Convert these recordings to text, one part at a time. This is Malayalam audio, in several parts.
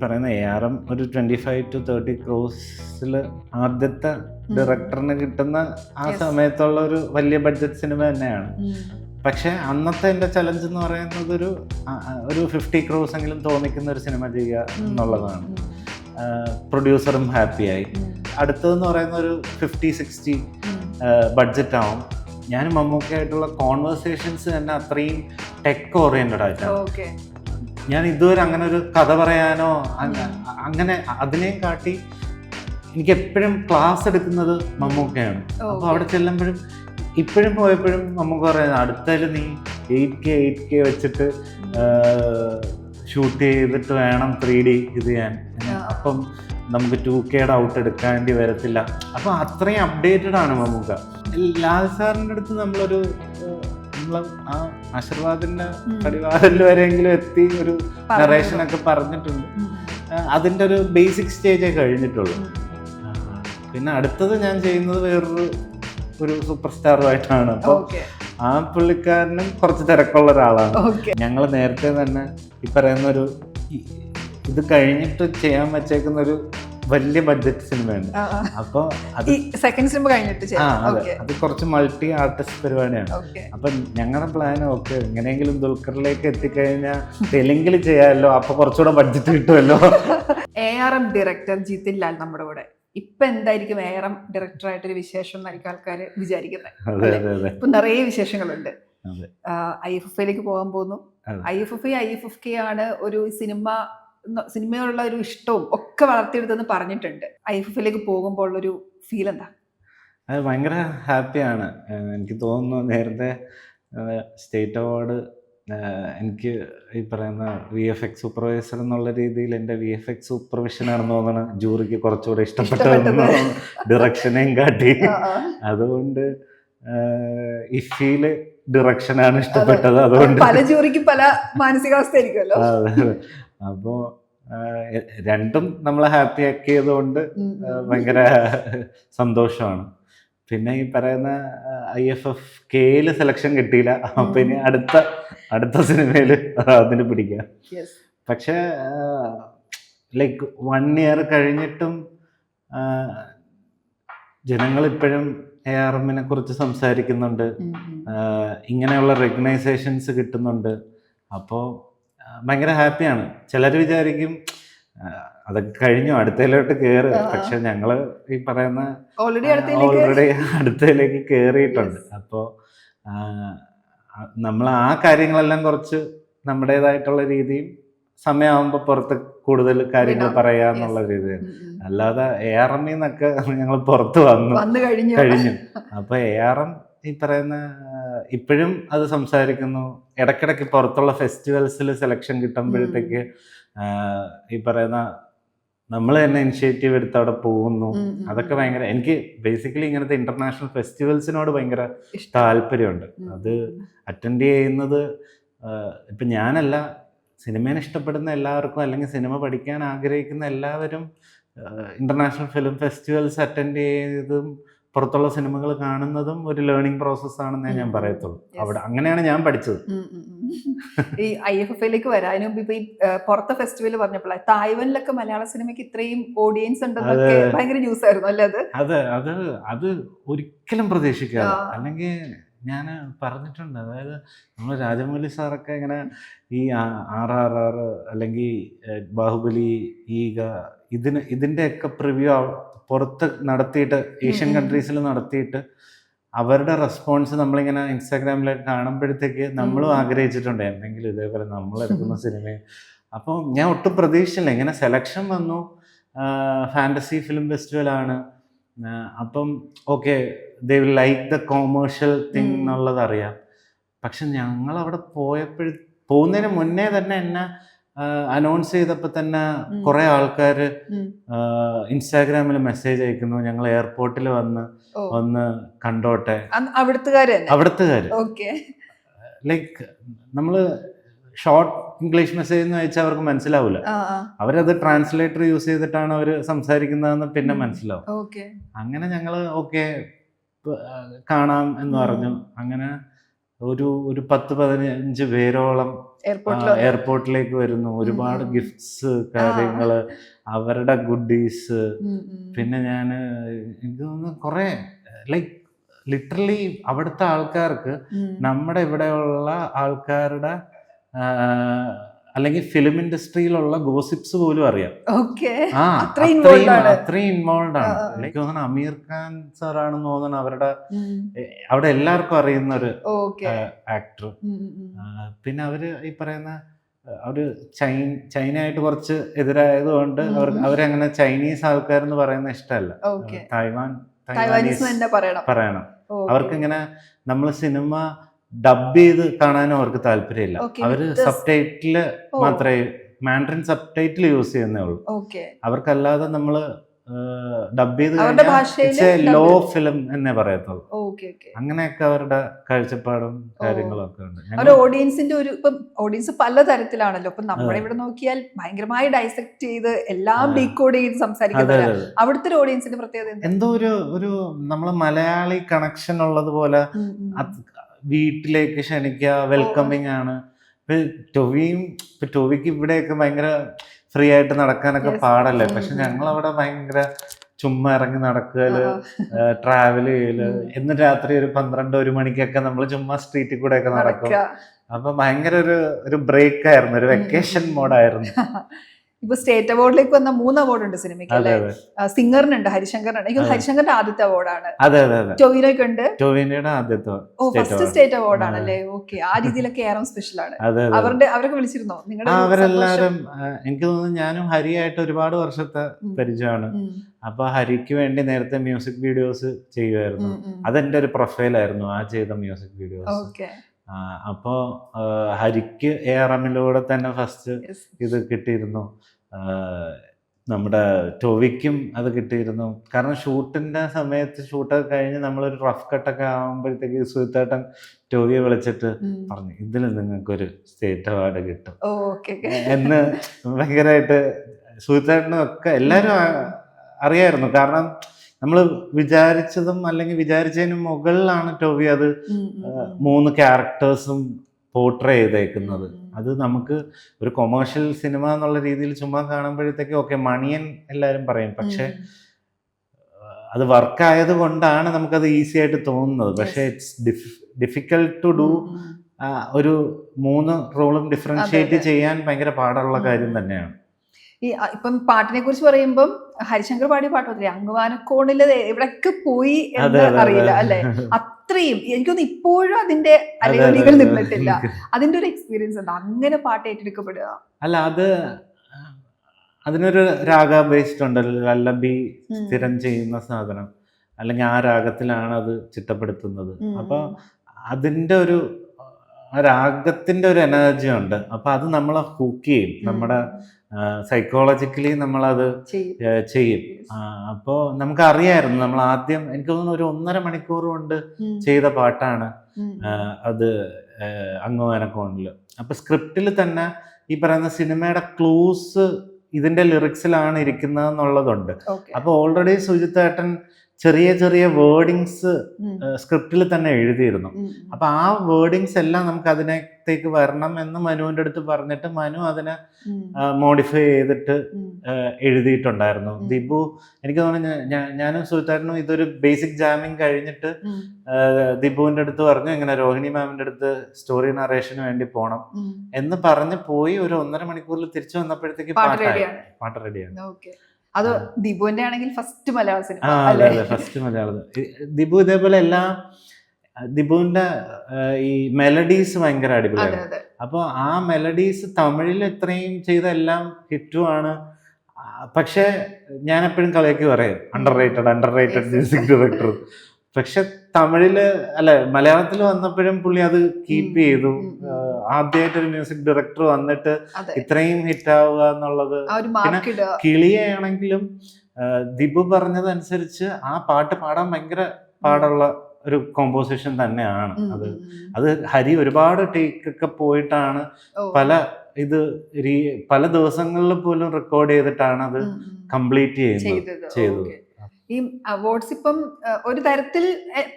പറയുന്ന ARM ഒരു 25 to 30 crores ആദ്യത്തെ ഡയറക്ടറിന് കിട്ടുന്ന ആ സമയത്തുള്ള ഒരു വലിയ ബഡ്ജറ്റ് സിനിമ തന്നെയാണ്. പക്ഷെ അന്നത്തെ എൻ്റെ ചലഞ്ച് എന്ന് പറയുന്നത് ഒരു 50 crores എങ്കിലും തോന്നിക്കുന്ന ഒരു സിനിമ ചെയ്യുക എന്നുള്ളതാണ്. പ്രൊഡ്യൂസറും ഹാപ്പിയായി. അടുത്തതെന്ന് പറയുന്ന ഒരു 50-60 ബഡ്ജറ്റ് ആവും. ഞാനും മമ്മൂക്കയായിട്ടുള്ള കോൺവെർസേഷൻസ് തന്നെ അത്രയും ടെക് ഓറിയൻറ്റഡ് ആയിട്ടാണ്. ഞാൻ ഇതുവരെ അങ്ങനെ ഒരു കഥ പറയാനോ അങ്ങനെ അതിനെയും കാട്ടി എനിക്ക് എപ്പോഴും ക്ലാസ് എടുക്കുന്നത് മമ്മൂക്കയാണ്. അപ്പോൾ അവിടെ ചെല്ലുമ്പോഴും ഇപ്പോഴും പോയപ്പോഴും മമ്മൂക്ക പറയുന്നത് അടുത്തതിൽ നീ 8K വെച്ചിട്ട് ഷൂട്ട് ചെയ്തിട്ട് വേണം 3D ഇത് ചെയ്യാൻ. അപ്പം നമുക്ക് 2Kയുടെ ഔട്ട് എടുക്കേണ്ടി വരത്തില്ല. അപ്പോൾ അത്രയും അപ്ഡേറ്റഡ് ആണ് മമ്മൂക്ക. ലാൽ സാറിൻ്റെ അടുത്ത് നമ്മളൊരു ആ ആശീർവാദിന്റെ പടിവാതിൽ വരെയെങ്കിലും എത്തി ഒരു നറേഷനൊക്കെ പറഞ്ഞിട്ടുണ്ട്. അതിൻ്റെ ഒരു ബേസിക് സ്റ്റേജേ കഴിഞ്ഞിട്ടുള്ളൂ. പിന്നെ അടുത്തത് ഞാൻ ചെയ്യുന്നത് വേറൊരു സൂപ്പർ സ്റ്റാറുമായിട്ടാണ്. അപ്പോൾ ആ പുള്ളിക്കാരനും കുറച്ച് തിരക്കുള്ള ഒരാളാണ്. ഞങ്ങൾ നേരത്തെ തന്നെ ഈ പറയുന്ന ഇത് കഴിഞ്ഞിട്ട് ചെയ്യാൻ വെച്ചേക്കുന്ന ഒരു വലിയ ബഡ്ജറ്റ് സിനിമയുണ്ട്. അപ്പോൾ അത് സെക്കൻഡ് സിനിമ കഴിഞ്ഞിട്ട് അത് കുറച്ച് മൾട്ടി ആർട്ടിസ്റ്റ് പരിപാടിയാണ്. അപ്പൊ ഞങ്ങളുടെ പ്ലാൻ എങ്ങനെയെങ്കിലും ദുൽഖറിലേക്ക് എത്തിക്കഴിഞ്ഞാൽ തെലുങ്കിൽ ചെയ്യാമല്ലോ, അപ്പൊ കുറച്ചുകൂടെ ബഡ്ജറ്റ് കിട്ടുമല്ലോ. ARM ഡയറക്ടർ ജിതിൻ ലാൽ നമ്മുടെ കൂടെ. ഇപ്പൊ എന്തായിരിക്കും ARM ഡയറക്ടറായിട്ടൊരു വിശേഷം എന്നായിരിക്കും ആൾക്കാർ വിചാരിക്കുന്നത്. ഇപ്പൊ നിറയെ വിശേഷങ്ങളുണ്ട്. IFFK പോകാൻ പോകുന്നു. IFFK ആണ് ഒരു സിനിമയോടുള്ള ഒരു ഇഷ്ടവും ഒക്കെ വളർത്തിയെടുത്തെന്ന് പറഞ്ഞിട്ടുണ്ട്. IFFK പോകുമ്പോൾ ഉള്ളൊരു ഫീൽ എന്താ? അത് ഭയങ്കര ഹാപ്പിയാണ്. എനിക്ക് തോന്നുന്നു നേരത്തെ സ്റ്റേറ്റ് അവാർഡ് എനിക്ക് ഈ പറയുന്ന VFX സൂപ്പർവൈസർ എന്നുള്ള രീതിയിൽ എൻ്റെ VFX സൂപ്പർവിഷനാണെന്ന് തോന്നണം ജൂറിക്ക് കുറച്ചുകൂടെ ഇഷ്ടപ്പെട്ടതെന്ന് ഡിറക്ഷനെയും കാട്ടി. അതുകൊണ്ട് ഇഫിയില് ഡിറക്ഷനാണ് ഇഷ്ടപ്പെട്ടത്. അതുകൊണ്ട് പല ജൂറിക്ക് പല മാനസികാവസ്ഥ ആയിരിക്കുമല്ലോ. അപ്പോൾ രണ്ടും നമ്മളെ ഹാപ്പി ആക്കിയത് കൊണ്ട് ഭയങ്കര സന്തോഷമാണ്. പിന്നെ ഈ പറയുന്ന IFFK സെലക്ഷൻ കിട്ടിയില്ല. അപ്പൊ ഇനി അടുത്ത സിനിമയിൽ അതിന് പിടിക്കാം. പക്ഷെ ലൈക്ക് 1 year കഴിഞ്ഞിട്ടും ജനങ്ങൾ ഇപ്പോഴും ARMനെ കുറിച്ച് സംസാരിക്കുന്നുണ്ട്. ഇങ്ങനെയുള്ള റെക്കഗ്നൈസേഷൻസ് കിട്ടുന്നുണ്ട്. അപ്പോൾ ഭയങ്കര ഹാപ്പിയാണ്. ചിലർ വിചാരിക്കും അതൊക്കെ കഴിഞ്ഞു അടുത്തതിലോട്ട് കയറി. പക്ഷെ ഞങ്ങള് ഈ പറയുന്ന ഓൾറെഡി അടുത്തതിലേക്ക് കയറിയിട്ടുണ്ട്. അപ്പോൾ നമ്മൾ ആ കാര്യങ്ങളെല്ലാം കുറച്ച് നമ്മുടേതായിട്ടുള്ള രീതിയും സമയമാകുമ്പോൾ പുറത്ത് കൂടുതൽ കാര്യങ്ങൾ പറയാന്നുള്ള രീതിയാണ്. അല്ലാതെ ARMന്നൊക്കെ ഞങ്ങൾ പുറത്ത് വന്നു കഴിഞ്ഞു. അപ്പൊ ARM ഈ പറയുന്ന ഇപ്പോഴും അത് സംസാരിക്കുന്നു. ഇടയ്ക്കിടയ്ക്ക് പുറത്തുള്ള ഫെസ്റ്റിവൽസിൽ സെലക്ഷൻ കിട്ടുമ്പോഴത്തേക്ക് ഈ പറയുന്ന നമ്മൾ തന്നെ ഇനിഷ്യേറ്റീവ് എടുത്ത് അവിടെ പോകുന്നു. അതൊക്കെ ഭയങ്കര എനിക്ക് ബേസിക്കലി ഇങ്ങനത്തെ ഇന്റർനാഷണൽ ഫെസ്റ്റിവൽസിനോട് ഭയങ്കര താല്പര്യമുണ്ട്. അത് അറ്റൻഡ് ചെയ്യുന്നത് ഇപ്പം ഞാനല്ല, സിനിമേനെ ഇഷ്ടപ്പെടുന്ന എല്ലാവർക്കും അല്ലെങ്കിൽ സിനിമ പഠിക്കാൻ ആഗ്രഹിക്കുന്ന എല്ലാവരും ഇന്റർനാഷണൽ ഫിലിം ഫെസ്റ്റിവൽസ് അറ്റൻഡ് ചെയ്തതും പുറത്തുള്ള സിനിമകൾ കാണുന്നതും ഒരു ലേണിംഗ് പ്രോസസ്സാണെന്നേ ഞാൻ പറയത്തുള്ളൂ. അവിടെ അങ്ങനെയാണ് ഞാൻ പഠിച്ചത്. ഈ IFFK വരാനും ഇപ്പൊ ഈ പുറത്തെ ഫെസ്റ്റിവൽ പറഞ്ഞപ്പോൾ തായ്വാനിലൊക്കെ മലയാള സിനിമയ്ക്ക് ഇത്രയും ഓഡിയൻസ് ഉണ്ടെന്നൊക്കെ ഭയങ്കര ന്യൂസ് ആയിരുന്നു അല്ലേ? അത് ഒരിക്കലും പ്രതീക്ഷിക്കാതെ. അല്ലെങ്കിൽ ഞാൻ പറഞ്ഞിട്ടുണ്ട്, അതായത് നമ്മൾ രാജമൗലി സാറൊക്കെ ഇങ്ങനെ ഈ RRR അല്ലെങ്കിൽ ബാഹുബലി ഇതിൻ്റെയൊക്കെ പ്രിവ്യൂ പുറത്ത് നടത്തിയിട്ട് ഏഷ്യൻ കൺട്രീസിൽ നടത്തിയിട്ട് അവരുടെ റെസ്പോൺസ് നമ്മളിങ്ങനെ ഇൻസ്റ്റാഗ്രാമിലൊക്കെ കാണുമ്പോഴത്തേക്ക് നമ്മളും ആഗ്രഹിച്ചിട്ടുണ്ട് എന്തെങ്കിലും ഇതേപോലെ നമ്മളെടുക്കുന്ന സിനിമയും. അപ്പോൾ ഞാൻ ഒട്ടും പ്രതീക്ഷിച്ചില്ല. ഇങ്ങനെ സെലക്ഷൻ വന്നു, ഫാൻറ്റസി ഫിലിം ഫെസ്റ്റിവലാണ്. അപ്പം okay they will like the commercial thing എന്നുള്ളത് അറിയാം. പക്ഷെ ഞങ്ങളവിടെ പോകുന്നതിന് മുന്നേ തന്നെ എന്നെ അനൗൺസ് ചെയ്തപ്പോൾ തന്നെ കുറെ ആൾക്കാർ ഇൻസ്റ്റാഗ്രാമിൽ മെസ്സേജ് അയക്കുന്നു, ഞങ്ങൾ എയർപോർട്ടിൽ വന്ന് കണ്ടോട്ടെ. അവിടുത്തുകാര് ലൈക്ക് നമ്മള് ഷോർട്ട് ഇംഗ്ലീഷ് മെസ്സേജ് എന്ന് വെച്ചാൽ അവർക്ക് മനസ്സിലാവില്ല. അവരത് ട്രാൻസ്ലേറ്റർ യൂസ് ചെയ്തിട്ടാണ് അവർ സംസാരിക്കുന്നതെന്ന് പിന്നെ മനസ്സിലാവും. അങ്ങനെ ഞങ്ങള് ഓക്കെ കാണാം എന്ന് പറഞ്ഞു. അങ്ങനെ ഒരു 10-15 പേരോളം എയർപോർട്ടിലേക്ക് വരുന്നു, ഒരുപാട് ഗിഫ്റ്റ്സ് കാര്യങ്ങള്, അവരുടെ ഗുഡീസ്. പിന്നെ എനിക്ക് തോന്നുന്നു കുറെ ലൈക്ക് ലിറ്ററലി അവിടുത്തെ ആൾക്കാർക്ക് നമ്മുടെ ഇവിടെയുള്ള ആൾക്കാരുടെ അല്ലെങ്കിൽ ഫിലിം ഇൻഡസ്ട്രിയിലുള്ള ഗോസിപ്സ് പോലും അറിയാം. അത്രയും ഇൻവോൾവ് ആണ്. എനിക്ക് തോന്നുന്നു അമീർ ഖാൻ സാറാണെന്ന് തോന്നുന്നു അവരുടെ അവിടെ എല്ലാവർക്കും അറിയുന്ന ഒരു ആക്ടർ. പിന്നെ അവര് ഈ പറയുന്ന അവര് ചൈനയായിട്ട് കുറച്ച് എതിരായതുകൊണ്ട് അവരങ്ങനെ ചൈനീസ് ആൾക്കാരെന്ന് പറയുന്ന ഇഷ്ടമല്ല, തായ്വാനീസ് പറയണം. അവർക്കിങ്ങനെ നമ്മൾ സിനിമ ഡബ് ചെയ്ത് കാണാനും അവർക്ക് താല്പര്യമില്ല. അവര് സബ്ടൈറ്റില് മാത്രമേ മാൻഡറിൻ സബ്ടൈറ്റിൽ യൂസ് ചെയ്യുന്നേ ഉള്ളൂ. അവർക്കല്ലാതെ നമ്മള് ഡബ് ചെയ്ത് ലോ ഫിലിം എന്നേ പറയത്തുള്ളൂ. അങ്ങനെയൊക്കെ അവരുടെ കാഴ്ചപ്പാടും കാര്യങ്ങളും ഒക്കെ ഉണ്ട്. ഓഡിയൻസിന്റെ ഓഡിയൻസ് പലതരത്തിലാണല്ലോ. ഇപ്പൊ നമ്മുടെ ഇവിടെ നോക്കിയാൽ ഭയങ്കരമായി ഡൈസെക്ട് ചെയ്ത് എല്ലാം ഡീകോഡ് ചെയ്ത് സംസാരിക്കുന്നത്. അവിടുത്തെ ഓഡിയൻസിന്റെ പ്രത്യേകത എന്തോ ഒരു നമ്മള് മലയാളി കണക്ഷൻ ഉള്ളതുപോലെ വീട്ടിലേക്ക് ക്ഷണിക്കുക, വെൽക്കമിങ് ആണ്. ടൊവിക്ക് ഇവിടെയൊക്കെ ഭയങ്കര ഫ്രീ ആയിട്ട് നടക്കാനൊക്കെ പാടല്ലേ, പക്ഷെ ഞങ്ങളവിടെ ഭയങ്കര ചുമ്മാ ഇറങ്ങി നടക്കല്, ട്രാവൽ ചെയ്യല്, എന്ന് രാത്രി ഒരു 12-1 മണിക്കൊക്കെ നമ്മൾ ചുമ്മാ സ്ട്രീറ്റിൽ കൂടെ ഒക്കെ നടക്കും. അപ്പൊ ഭയങ്കര ഒരു ബ്രേക്ക് ആയിരുന്നു, ഒരു വെക്കേഷൻ മോഡായിരുന്നു. ഇപ്പൊ സ്റ്റേറ്റ് അവാർഡിലേക്ക് വന്ന 3 അവാർഡ് ഉണ്ട് സിനിമയ്ക്ക് അല്ലേ? സിംഗറിനുണ്ട്, ഹരിശങ്കറിനുണ്ട്. എനിക്ക് ഹരിശങ്കറിന്റെ ആദ്യത്തെ അവാർഡാണ്. ടൊവിനോയ്ക്ക് ഉണ്ട്, ടൊവിനോയുടെ ആദ്യത്തെ ഫസ്റ്റ് സ്റ്റേറ്റ് അവാർഡ് ആണല്ലേ? ഓക്കെ, ആ രീതിയിലൊക്കെ ഏറെ സ്പെഷ്യൽ ആണ്. അവരൊക്കെ വിളിച്ചിരുന്നോ നിങ്ങളുടെ? അവരെല്ലാരും എനിക്ക് തോന്നുന്നു ഞാനും ഹരിയായിട്ട് ഒരുപാട് വർഷത്തെ പരിചയമാണ്. അപ്പൊ ഹരിക്ക് വേണ്ടി നേരത്തെ മ്യൂസിക് വീഡിയോസ് ചെയ്യുമായിരുന്നു. അതെന്റെ ഒരു പ്രൊഫൈലായിരുന്നു, ആ ചെയ്ത മ്യൂസിക് വീഡിയോസ്. അപ്പോ ഹരിക്ക് ARMലൂടെ തന്നെ ഫസ്റ്റ് ഇത് കിട്ടിയിരുന്നു. നമ്മുടെ ടൊവിക്കും അത് കിട്ടിയിരുന്നു. കാരണം ഷൂട്ടിന്റെ സമയത്ത് ഷൂട്ടൊക്കെ കഴിഞ്ഞ് നമ്മളൊരു റഫ് കട്ടൊക്കെ ആകുമ്പോഴത്തേക്ക് സുഹിത്തേട്ടൻ ടൊവിയെ വിളിച്ചിട്ട് പറഞ്ഞു, ഇതിൽ നിങ്ങൾക്കൊരു സ്റ്റേറ്റ് അവാർഡ് കിട്ടും എന്ന്. ഭയങ്കരമായിട്ട് സുഹിത്തേട്ടനും ഒക്കെ എല്ലാവരും അറിയായിരുന്നു. കാരണം നമ്മൾ വിചാരിച്ചതും അല്ലെങ്കിൽ വിചാരിച്ചതിന് മുകളിലാണ് ടൊവി അത് 3 ക്യാരക്ടേഴ്സും പോർട്രേ ചെയ്തേക്കുന്നത്. അത് നമുക്ക് ഒരു കൊമേഴ്ഷ്യൽ സിനിമ എന്നുള്ള രീതിയിൽ ചുമ്മാ കാണുമ്പോഴത്തേക്ക് ഓക്കെ മണിയൻ എല്ലാവരും പറയും, പക്ഷെ അത് വർക്കായത് കൊണ്ടാണ് നമുക്കത് ഈസി ആയിട്ട് തോന്നുന്നത്. പക്ഷെ ഇറ്റ്സ് ഡിഫിക്കൽട്ട് ടു ഡു. ഒരു 3 റോളും ഡിഫറൻഷിയേറ്റ് ചെയ്യാൻ ഭയങ്കര പാടുള്ള കാര്യം തന്നെയാണ്. ഇപ്പം പാട്ടിനെ കുറിച്ച് പറയുമ്പം ഹരിശങ്കർ പാടിയ പാട്ട് അങ്കവാനക്കോണില് എവിടൊക്കെ പോയി എന്ന് അറിയില്ല അല്ലെ? അത്രയും എനിക്കൊന്നും ഇപ്പോഴും അതിന്റെ അലയൊലികൾ നിന്നിട്ടില്ല. അതിന്റെ ഒരു എക്സ്പീരിയൻസ് ഉണ്ട് അങ്ങനെ പാട്ട് ഏറ്റെടുക്കപ്പെടുക. അല്ല, അതിനൊരു രാഗ ബേസ്ഡ് ഉണ്ടല്ലോ, ലല്ലബി സ്ഥിരം ചെയ്യുന്ന സാധനം, അല്ലെങ്കിൽ ആ രാഗത്തിലാണ് അത് ചിട്ടപ്പെടുത്തുന്നത്. അപ്പൊ അതിന്റെ ഒരു രാഗത്തിന്റെ ഒരു എനർജി ഉണ്ട്. അപ്പൊ അത് നമ്മളെ ഹൂക്ക് ചെയ്യും, നമ്മുടെ സൈക്കോളജിക്കലി നമ്മളത് ചെയ്യും. അപ്പോൾ നമുക്കറിയായിരുന്നു, നമ്മൾ ആദ്യം എനിക്ക് തോന്നുന്നു ഒരു 1.5 മണിക്കൂർ കൊണ്ട് ചെയ്ത പാട്ടാണ് അത് അങ്കവാനക്കോണില്. അപ്പൊ സ്ക്രിപ്റ്റിൽ തന്നെ ഈ പറയുന്ന സിനിമയുടെ ക്ലൂസ് ഇതിന്റെ ലിറിക്സിലാണ് ഇരിക്കുന്നത് എന്നുള്ളതുണ്ട്. അപ്പൊ ഓൾറെഡി സുജിത്തേട്ടൻ ചെറിയ ചെറിയ വേർഡിങ്സ് സ്ക്രിപ്റ്റിൽ തന്നെ എഴുതിയിരുന്നു. അപ്പൊ ആ വേർഡിങ്സ് എല്ലാം നമുക്ക് അതിനകത്തേക്ക് വരണം എന്ന് മനുവിന്റെ അടുത്ത് പറഞ്ഞിട്ട് മനു അതിനെ മോഡിഫൈ ചെയ്തിട്ട് എഴുതിയിട്ടുണ്ടായിരുന്നു. ദിബു എനിക്ക് തോന്നുന്നു ഞാനും സുഹിത്തേട്ടനും ഇതൊരു ബേസിക് ജാമിങ് കഴിഞ്ഞിട്ട് ദിബുവിന്റെ അടുത്ത് പറഞ്ഞു, ഇങ്ങനെ രോഹിണി മാമിന്റെ അടുത്ത് സ്റ്റോറി നറേഷന് വേണ്ടി പോണം എന്ന് പറഞ്ഞ് പോയി. ഒരു 1.5 മണിക്കൂറിൽ തിരിച്ചു വന്നപ്പോഴത്തേക്ക് പാട്ട് റെഡിയാണ്. അത് ദിബുവിന്റെ ആണെങ്കിൽ ഫസ്റ്റ് മലയാള സിനിമ. അതെ, ഫസ്റ്റ് മലയാളം. ദിബു ഇതേപോലെ ദിബുവിന്റെ ഈ മെലഡീസ് ഭയങ്കര അടിപൊളിയാണ്. അപ്പൊ ആ മെലഡീസ് തമിഴിൽ ഇത്രയും ചെയ്ത എല്ലാം ഹിറ്റുമാണ്. പക്ഷെ ഞാൻ എപ്പോഴും കളിയാക്കി പറയും അണ്ടർ റേറ്റഡ് മ്യൂസിക് ഡയറക്ടർ. പക്ഷെ തമിഴില് മലയാളത്തിൽ വന്നപ്പോഴും പുള്ളി അത് കീപ്പ് ചെയ്തു. ആദ്യമായിട്ടൊരു മ്യൂസിക് ഡയറക്ടർ വന്നിട്ട് ഇത്രയും ഹിറ്റ് ആവുക എന്നുള്ളത്. പിന്നെ കിളിയാണെങ്കിലും ദിബു പറഞ്ഞതനുസരിച്ച് ആ പാട്ട് പാടാൻ ഭയങ്കര പാടുള്ള ഒരു കോമ്പോസിഷൻ തന്നെയാണ്. അത് ഹരി ഒരുപാട് ടേക്കൊക്കെ പോയിട്ടാണ് പല ദിവസങ്ങളിൽ പോലും റെക്കോർഡ് ചെയ്തിട്ടാണ് അത് കംപ്ലീറ്റ് ചെയ്തത്. ഈ അവാർഡ്സ് ഇപ്പം ഒരു തരത്തിൽ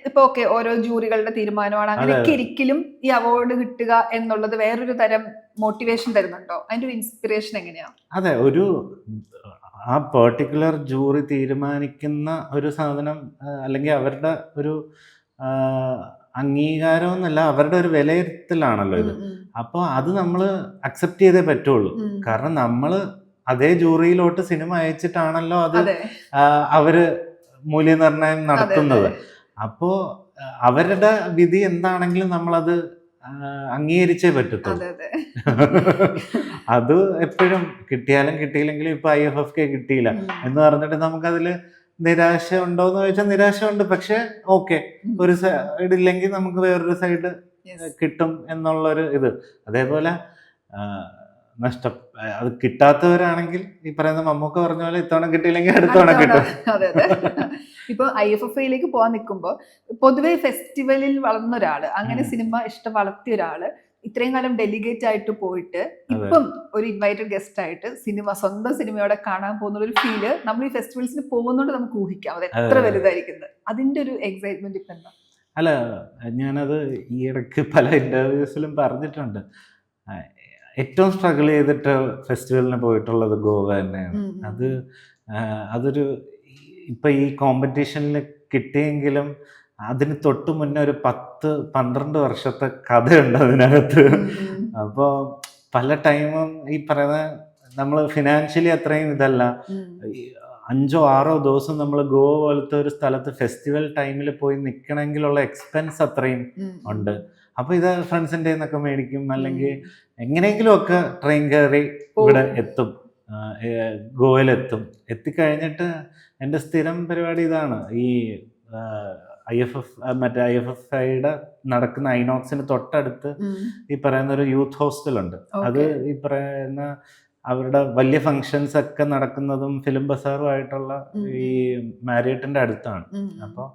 ഇപ്പൊ ഓക്കെ ഓരോ ജൂറികളുടെ തീരുമാനമാണ്, അങ്ങനെയൊക്കെ ഇരിക്കലും ഈ അവാർഡ് കിട്ടുക എന്നുള്ളത് വേറൊരു തരം മോട്ടിവേഷൻ തരുന്നുണ്ടോ? അതിന്റെ ഒരു ഇൻസ്പിറേഷൻ എങ്ങനെയാ? അതെ, ഒരു ആ പെർട്ടിക്കുലർ ജൂറി തീരുമാനിക്കുന്ന ഒരു സാധനം അല്ലെങ്കിൽ അവരുടെ ഒരു അംഗീകാരം എന്നല്ല, അവരുടെ ഒരു വിലയിരുത്തലാണല്ലോ ഇത്. അപ്പോൾ അത് നമ്മൾ അക്സെപ്റ്റ് ചെയ്തേ പറ്റുള്ളൂ. കാരണം നമ്മൾ അതേ ജൂറിയിലോട്ട് സിനിമ അയച്ചിട്ടാണല്ലോ അത് അവര് മൂല്യനിർണ്ണയം നടത്തുന്നത്. അപ്പോ അവരുടെ വിധി എന്താണെങ്കിലും നമ്മളത് അംഗീകരിച്ചേ പറ്റത്തുള്ളൂ. അത് എപ്പോഴും കിട്ടിയാലും കിട്ടിയില്ലെങ്കിലും ഇപ്പൊ IFFK കിട്ടിയില്ല എന്ന് പറഞ്ഞിട്ട് നമുക്കതില് നിരാശ ഉണ്ടോന്ന് ചോദിച്ചാൽ നിരാശ ഉണ്ട്. പക്ഷെ ഓക്കെ, ഒരു സൈഡ് ഇല്ലെങ്കിൽ നമുക്ക് വേറൊരു സൈഡ് കിട്ടും എന്നുള്ളൊരു ഇത്. അതേപോലെ അത് കിട്ടാത്തവരാണെങ്കിൽ ഈ പറയുന്ന മമ്മൂക്ക പറഞ്ഞ പോലെ ഇത്തവണ കിട്ടിയില്ലെങ്കിൽ അടുത്ത തവണ കിട്ടും. അതെ അതെ. ഇപ്പൊ IFFIയിലേക്ക് പോകാൻ നിൽക്കുമ്പോ പൊതുവെ ഫെസ്റ്റിവലിൽ വളർന്ന ഒരാള്, അങ്ങനെ സിനിമ ഇഷ്ടം വളർത്തിയ ഒരാള് ഇത്രയും കാലം ഡെലിഗേറ്റ് ആയിട്ട് പോയിട്ട് ഇപ്പം ഒരു ഇൻവൈറ്റഡ് ഗസ്റ്റ് ആയിട്ട് സ്വന്തം സിനിമയോടെ കാണാൻ പോകുന്ന ഒരു ഫീല് നമ്മൾ ഈ ഫെസ്റ്റിവൽസിന് പോകുന്നോണ്ട് നമുക്ക് ഊഹിക്കാം അത് എത്ര വലുതായിരിക്കുന്നത്. അതിന്റെ ഒരു എക്സൈറ്റ്മെന്റ് ഇപ്പൊ എന്താ? അല്ല, ഞാനത് ഈ ഇടയ്ക്ക് പല ഇന്റർവ്യൂസിലും പറഞ്ഞിട്ടുണ്ട്. ഏറ്റവും സ്ട്രഗിൾ ചെയ്തിട്ട് ഫെസ്റ്റിവലിന് പോയിട്ടുള്ളത് ഗോവ തന്നെയാണ്. അതൊരു ഇപ്പൊ ഈ കോമ്പറ്റീഷനിൽ കിട്ടിയെങ്കിലും അതിന് തൊട്ട് മുന്നേ ഒരു 10-12 വർഷത്തെ കഥയുണ്ട് അതിനകത്ത്. അപ്പോൾ പല ടൈമും ഈ പറയുന്ന നമ്മൾ ഫിനാൻഷ്യലി അത്രയും ഇതല്ല, 5-6 ദിവസം നമ്മൾ ഗോവ പോലത്തെ ഒരു സ്ഥലത്ത് ഫെസ്റ്റിവൽ ടൈമിൽ പോയി നിൽക്കണമെങ്കിലുള്ള എക്സ്പെൻസ് അത്രയും ഉണ്ട്. അപ്പോൾ ഇത് ഫ്രണ്ട്സിൻ്റെ നിന്നൊക്കെ മേടിക്കും, അല്ലെങ്കിൽ എങ്ങനെയെങ്കിലും ഒക്കെ ട്രെയിൻ കയറി ഇവിടെ എത്തും, ഗോവയിലെത്തും. എത്തിക്കഴിഞ്ഞിട്ട് എൻ്റെ സ്ഥിരം പരിപാടി ഇതാണ്. ഈ IFFIയുടെ നടക്കുന്ന ഐനോക്സിന് തൊട്ടടുത്ത് ഈ പറയുന്ന ഒരു യൂത്ത് ഹോസ്റ്റലുണ്ട്. അത് ഈ പറയുന്ന അവരുടെ വലിയ ഫങ്ഷൻസ് ഒക്കെ നടക്കുന്നതും ഫിലിം ബസാറും ആയിട്ടുള്ള ഈ മാരിയറ്റിന്റെ അടുത്താണ്. അപ്പോൾ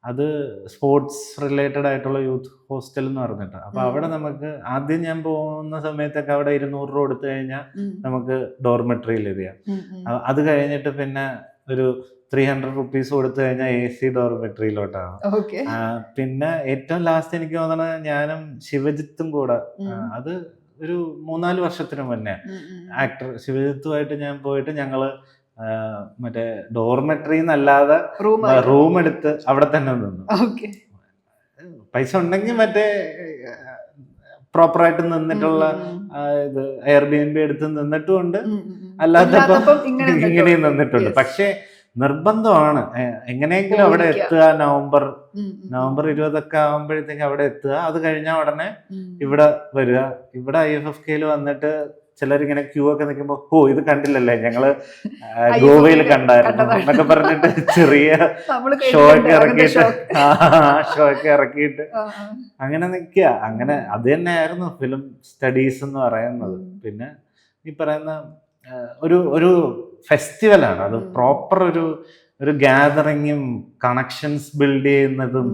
അത് സ്പോർട്സ് റിലേറ്റഡ് ആയിട്ടുള്ള യൂത്ത് ഹോസ്റ്റൽ എന്ന് പറഞ്ഞിട്ട്. അപ്പൊ അവിടെ നമുക്ക് ആദ്യം ഞാൻ പോകുന്ന സമയത്തൊക്കെ അവിടെ 200 രൂപ കൊടുത്തു കഴിഞ്ഞാൽ നമുക്ക് ഡോർമെട്രിയിൽ എത്തിയാം. അത് കഴിഞ്ഞിട്ട് പിന്നെ ഒരു 300 റുപ്പീസ് കൊടുത്തു കഴിഞ്ഞാൽ AC ഡോർമെട്രിയിലോട്ടാണ്. പിന്നെ ഏറ്റവും ലാസ്റ്റ് എനിക്ക് തോന്നുന്നത് ഞാനും ശിവജിത്തും കൂടെ, അത് ഒരു 3-4 വർഷത്തിന് മുന്നേ ആക്ടർ ശിവജിത്തുമായിട്ട് ഞാൻ പോയിട്ട് ഞങ്ങള് മറ്റേ ഡോർമെട്രി എന്നല്ലാതെ റൂം എടുത്ത് അവിടെ തന്നെ നിന്നു. പൈസ ഉണ്ടെങ്കിൽ മറ്റേ പ്രോപ്പറായിട്ട് നിന്നിട്ടുള്ള ഇത് Airbnb എടുത്ത് നിന്നിട്ടുമുണ്ട്, അല്ലാത്തപ്പോ ഇങ്ങനെയും നിന്നിട്ടുണ്ട്. പക്ഷെ നിർബന്ധമാണ് എങ്ങനെയെങ്കിലും അവിടെ എത്തുക. നവംബർ 20 ആകുമ്പോഴത്തേക്ക് അവിടെ എത്തുക. അത് കഴിഞ്ഞാൽ ഉടനെ ഇവിടെ വരിക. ഇവിടെ IFFKയിൽ വന്നിട്ട് ചിലരിങ്ങനെ ക്യൂ ഒക്കെ നിൽക്കുമ്പോ ഇത് കണ്ടില്ലല്ലേ, ഞങ്ങള് ഗോവയിൽ കണ്ടായിരുന്നു എന്നൊക്കെ പറഞ്ഞിട്ട് ചെറിയ ഷോ ഒക്കെ ഇറക്കിയിട്ട് അങ്ങനെ നിൽക്കുക. അങ്ങനെ അത് തന്നെയായിരുന്നു ഫിലിം സ്റ്റഡീസ് എന്ന് പറയുന്നത്. പിന്നെ ഈ പറയുന്ന ഒരു ഫെസ്റ്റിവലാണ് അത്. പ്രോപ്പർ ഒരു ഗ്യാതറിങ്ങും കണക്ഷൻസ് ബിൽഡ് ചെയ്യുന്നതും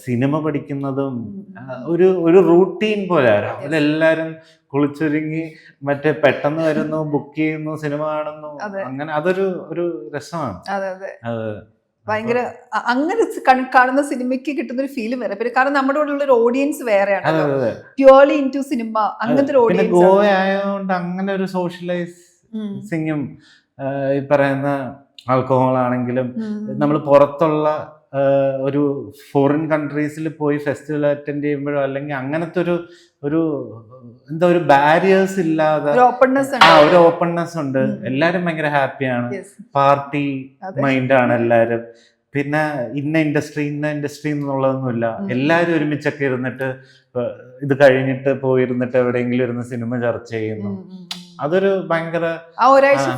സിനിമ പഠിക്കുന്നതും ഒരു റൂട്ടീൻ പോലെ. രാവിലെ എല്ലാരും കുളിച്ചൊരുങ്ങി മറ്റേ പെട്ടെന്ന് വരുന്നു, ബുക്ക് ചെയ്യുന്നു, സിനിമ കാണുന്നു. അങ്ങനെ അതൊരു രസമാണ്. ഭയങ്കര അങ്ങനെ കാണുന്ന സിനിമയ്ക്ക് കിട്ടുന്ന ഒരു ഫീലും വേറെ. പിന്നെ കാരണം നമ്മുടെ കൂടെ ഉള്ള ഒരു ഓഡിയൻസ് വേറെയാണ്, പ്യൂർലി ഇൻ ടു സിനിമ. അങ്ങനത്തെ ഒരു ഓഡിയൻസ് ഗോവ ആയതുകൊണ്ട് അങ്ങനെ ഒരു സോഷ്യലൈസിങ്ങും ഈ പറയുന്ന ആൽക്കഹോൾ ആണെങ്കിലും നമ്മൾ പുറത്തുള്ള ഒരു ഫോറിൻ കൺട്രീസിൽ പോയി ഫെസ്റ്റിവൽ അറ്റൻഡ് ചെയ്യുമ്പോഴോ അല്ലെങ്കിൽ അങ്ങനത്തെ ഒരു എന്താ ഒരു ബാരിയേഴ്സ് ഇല്ലാതെ ഒരു ഓപ്പൺനെസ് ഉണ്ട്. എല്ലാരും ഭയങ്കര ഹാപ്പിയാണ്, പാർട്ടി മൈൻഡാണ് എല്ലാരും. പിന്നെ ഇന്ന ഇൻഡസ്ട്രി എന്നുള്ളതൊന്നുമില്ല. എല്ലാരും ഒരുമിച്ചൊക്കെ ഇരുന്നിട്ട് ഇത് കഴിഞ്ഞിട്ട് പോയിരുന്നിട്ട് എവിടെയെങ്കിലും ഇരുന്ന് സിനിമ ചർച്ച ചെയ്യുന്നു. അതൊരു ഭയങ്കര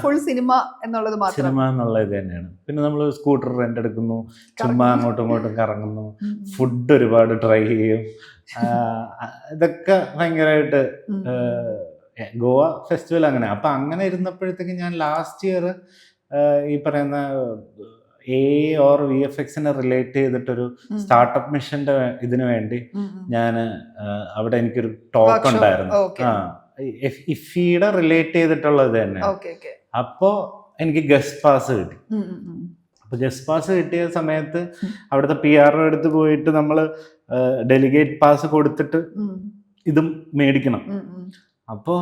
ഫുൾ സിനിമ എന്നുള്ളത് ഇത് തന്നെയാണ്. പിന്നെ നമ്മൾ സ്കൂട്ടർ റെന്റ് എടുക്കുന്നു, ചുമ്മാ അങ്ങോട്ടും ഇങ്ങോട്ടും കറങ്ങുന്നു, ഫുഡ് ഒരുപാട് ട്രൈ ചെയ്യും. ഇതൊക്കെ ഭയങ്കരമായിട്ട് ഗോവ ഫെസ്റ്റിവൽ അങ്ങനെ. അപ്പൊ അങ്ങനെ ഇരുന്നപ്പോഴത്തേക്ക് ഞാൻ ലാസ്റ്റ് ഇയർ ഈ പറയുന്ന VFXനെ റിലേറ്റ് ചെയ്തിട്ടൊരു സ്റ്റാർട്ടപ്പ് മിഷന്റെ ഇതിനു വേണ്ടി ഞാൻ അവിടെ എനിക്കൊരു ടോക്ക് ഉണ്ടായിരുന്നു. ഇഫിയുടെ റിലേറ്റ് ചെയ്തിട്ടുള്ളത് തന്നെ. അപ്പോ എനിക്ക് ഗസ്റ്റ് പാസ് കിട്ടി. അപ്പോൾ ഗസ്റ്റ് പാസ് കിട്ടിയ സമയത്ത് അവിടുത്തെ PR അടുത്ത് പോയിട്ട് നമ്മൾ ഡെലിഗേറ്റ് പാസ് കൊടുത്തിട്ട് ഇതും മേടിക്കണം. അപ്പോൾ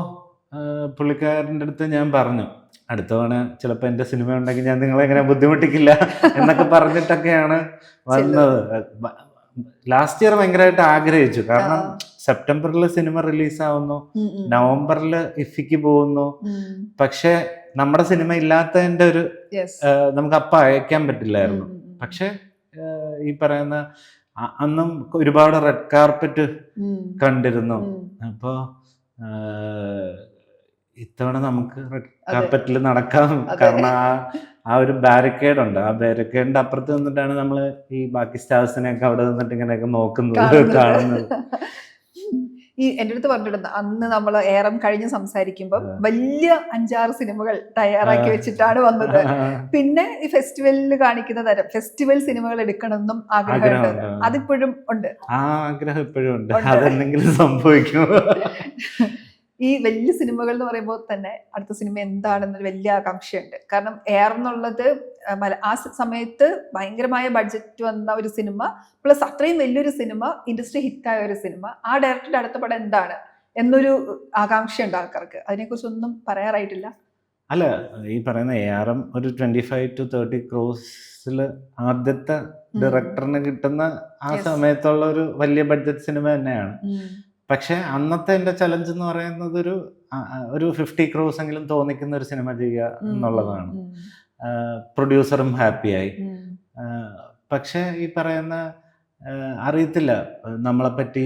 പുള്ളിക്കാരൻ്റെ അടുത്ത് ഞാൻ പറഞ്ഞു, അടുത്ത തവണ ചിലപ്പോൾ എൻ്റെ സിനിമ ഉണ്ടെങ്കിൽ ഞാൻ നിങ്ങളെ എങ്ങനെ ബുദ്ധിമുട്ടിക്കില്ല എന്നൊക്കെ പറഞ്ഞിട്ടൊക്കെയാണ് വന്നത്. ലാസ്റ്റ് ഇയർ ഭയങ്കരമായിട്ട് ആഗ്രഹിച്ചു, കാരണം സെപ്റ്റംബറിൽ സിനിമ റിലീസാവുന്നു, നവംബറിൽ ഇഫിക്ക് പോകുന്നു. പക്ഷെ നമ്മുടെ സിനിമ ഇല്ലാത്തതിൻ്റെ ഒരു നമുക്ക് അപ്പം അയക്കാൻ പറ്റില്ലായിരുന്നു. പക്ഷെ ഈ പറയുന്ന അന്നും ഒരുപാട് റെഡ് കാർപ്പറ്റ് കണ്ടിരുന്നു. അപ്പോൾ ഇത്തവണ നമുക്ക് റെഡ് കാർപ്പറ്റിൽ നടക്കാം, കാരണം ആ ഒരു ബാരിക്കേഡ് ഉണ്ട്. ആ ബാരിക്കേഡിന്റെ അപ്പുറത്ത് നിന്നിട്ടാണ് നമ്മൾ ഈ ബാക്കി സ്റ്റാർസിനെയൊക്കെ അവിടെ നിന്നിട്ട് ഇങ്ങനെയൊക്കെ നോക്കുന്നത്, കാണുന്നത്. ഈ എൻ്റെ അടുത്ത് പറഞ്ഞിട്ടുണ്ട്, അന്ന് നമ്മൾ ഏറം കഴിഞ്ഞ് സംസാരിക്കുമ്പോൾ വലിയ 5-6 സിനിമകൾ തയ്യാറാക്കി വെച്ചിട്ടാണ് വന്നത്. പിന്നെ ഈ ഫെസ്റ്റിവലിൽ കാണിക്കുന്ന തരം ഫെസ്റ്റിവൽ സിനിമകൾ എടുക്കണമെന്നും ആഗ്രഹമുണ്ട്. അതിപ്പോഴും ഉണ്ട്. ആ ആഗ്രഹം ഇപ്പോഴും ഉണ്ട്. അതെന്തെങ്കിലും സംഭവിക്കും. ഈ വലിയ സിനിമകൾ എന്ന് പറയുമ്പോൾ തന്നെ അടുത്ത സിനിമ എന്താണെന്നൊരു വലിയ ആകാംക്ഷയുണ്ട്. കാരണം എന്നുള്ളത് ആ സമയത്ത് ഭയങ്കരമായ ബഡ്ജറ്റ് വന്ന ഒരു സിനിമ, പ്ലസ് അത്രയും വലിയൊരു സിനിമ, ഇൻഡസ്ട്രി ഹിറ്റായ ഒരു സിനിമ. ആ ഡയറക്ടറുടെ അടുത്ത പടം എന്താണ് എന്നൊരു ആകാംക്ഷയുണ്ട് ആൾക്കാർക്ക്. അതിനെക്കുറിച്ചൊന്നും പറയാറായിട്ടില്ല. അല്ല, ഈ പറയുന്ന ARM ഒരു 25 to 30 crores ആദ്യത്തെ ഡയറക്ടറിന് കിട്ടുന്ന ആ സമയത്തുള്ള ഒരു വലിയ ബഡ്ജറ്റ് സിനിമ തന്നെയാണ്. പക്ഷെ അന്നത്തെ എൻ്റെ ചലഞ്ച് എന്ന് പറയുന്നത് ഒരു 50 crores എങ്കിലും തോന്നിക്കുന്ന ഒരു സിനിമ ചെയ്യുക എന്നുള്ളതാണ്. പ്രൊഡ്യൂസറും ഹാപ്പിയായി. പക്ഷെ ഈ പറയുന്ന അറിയത്തില്ല നമ്മളെപ്പറ്റി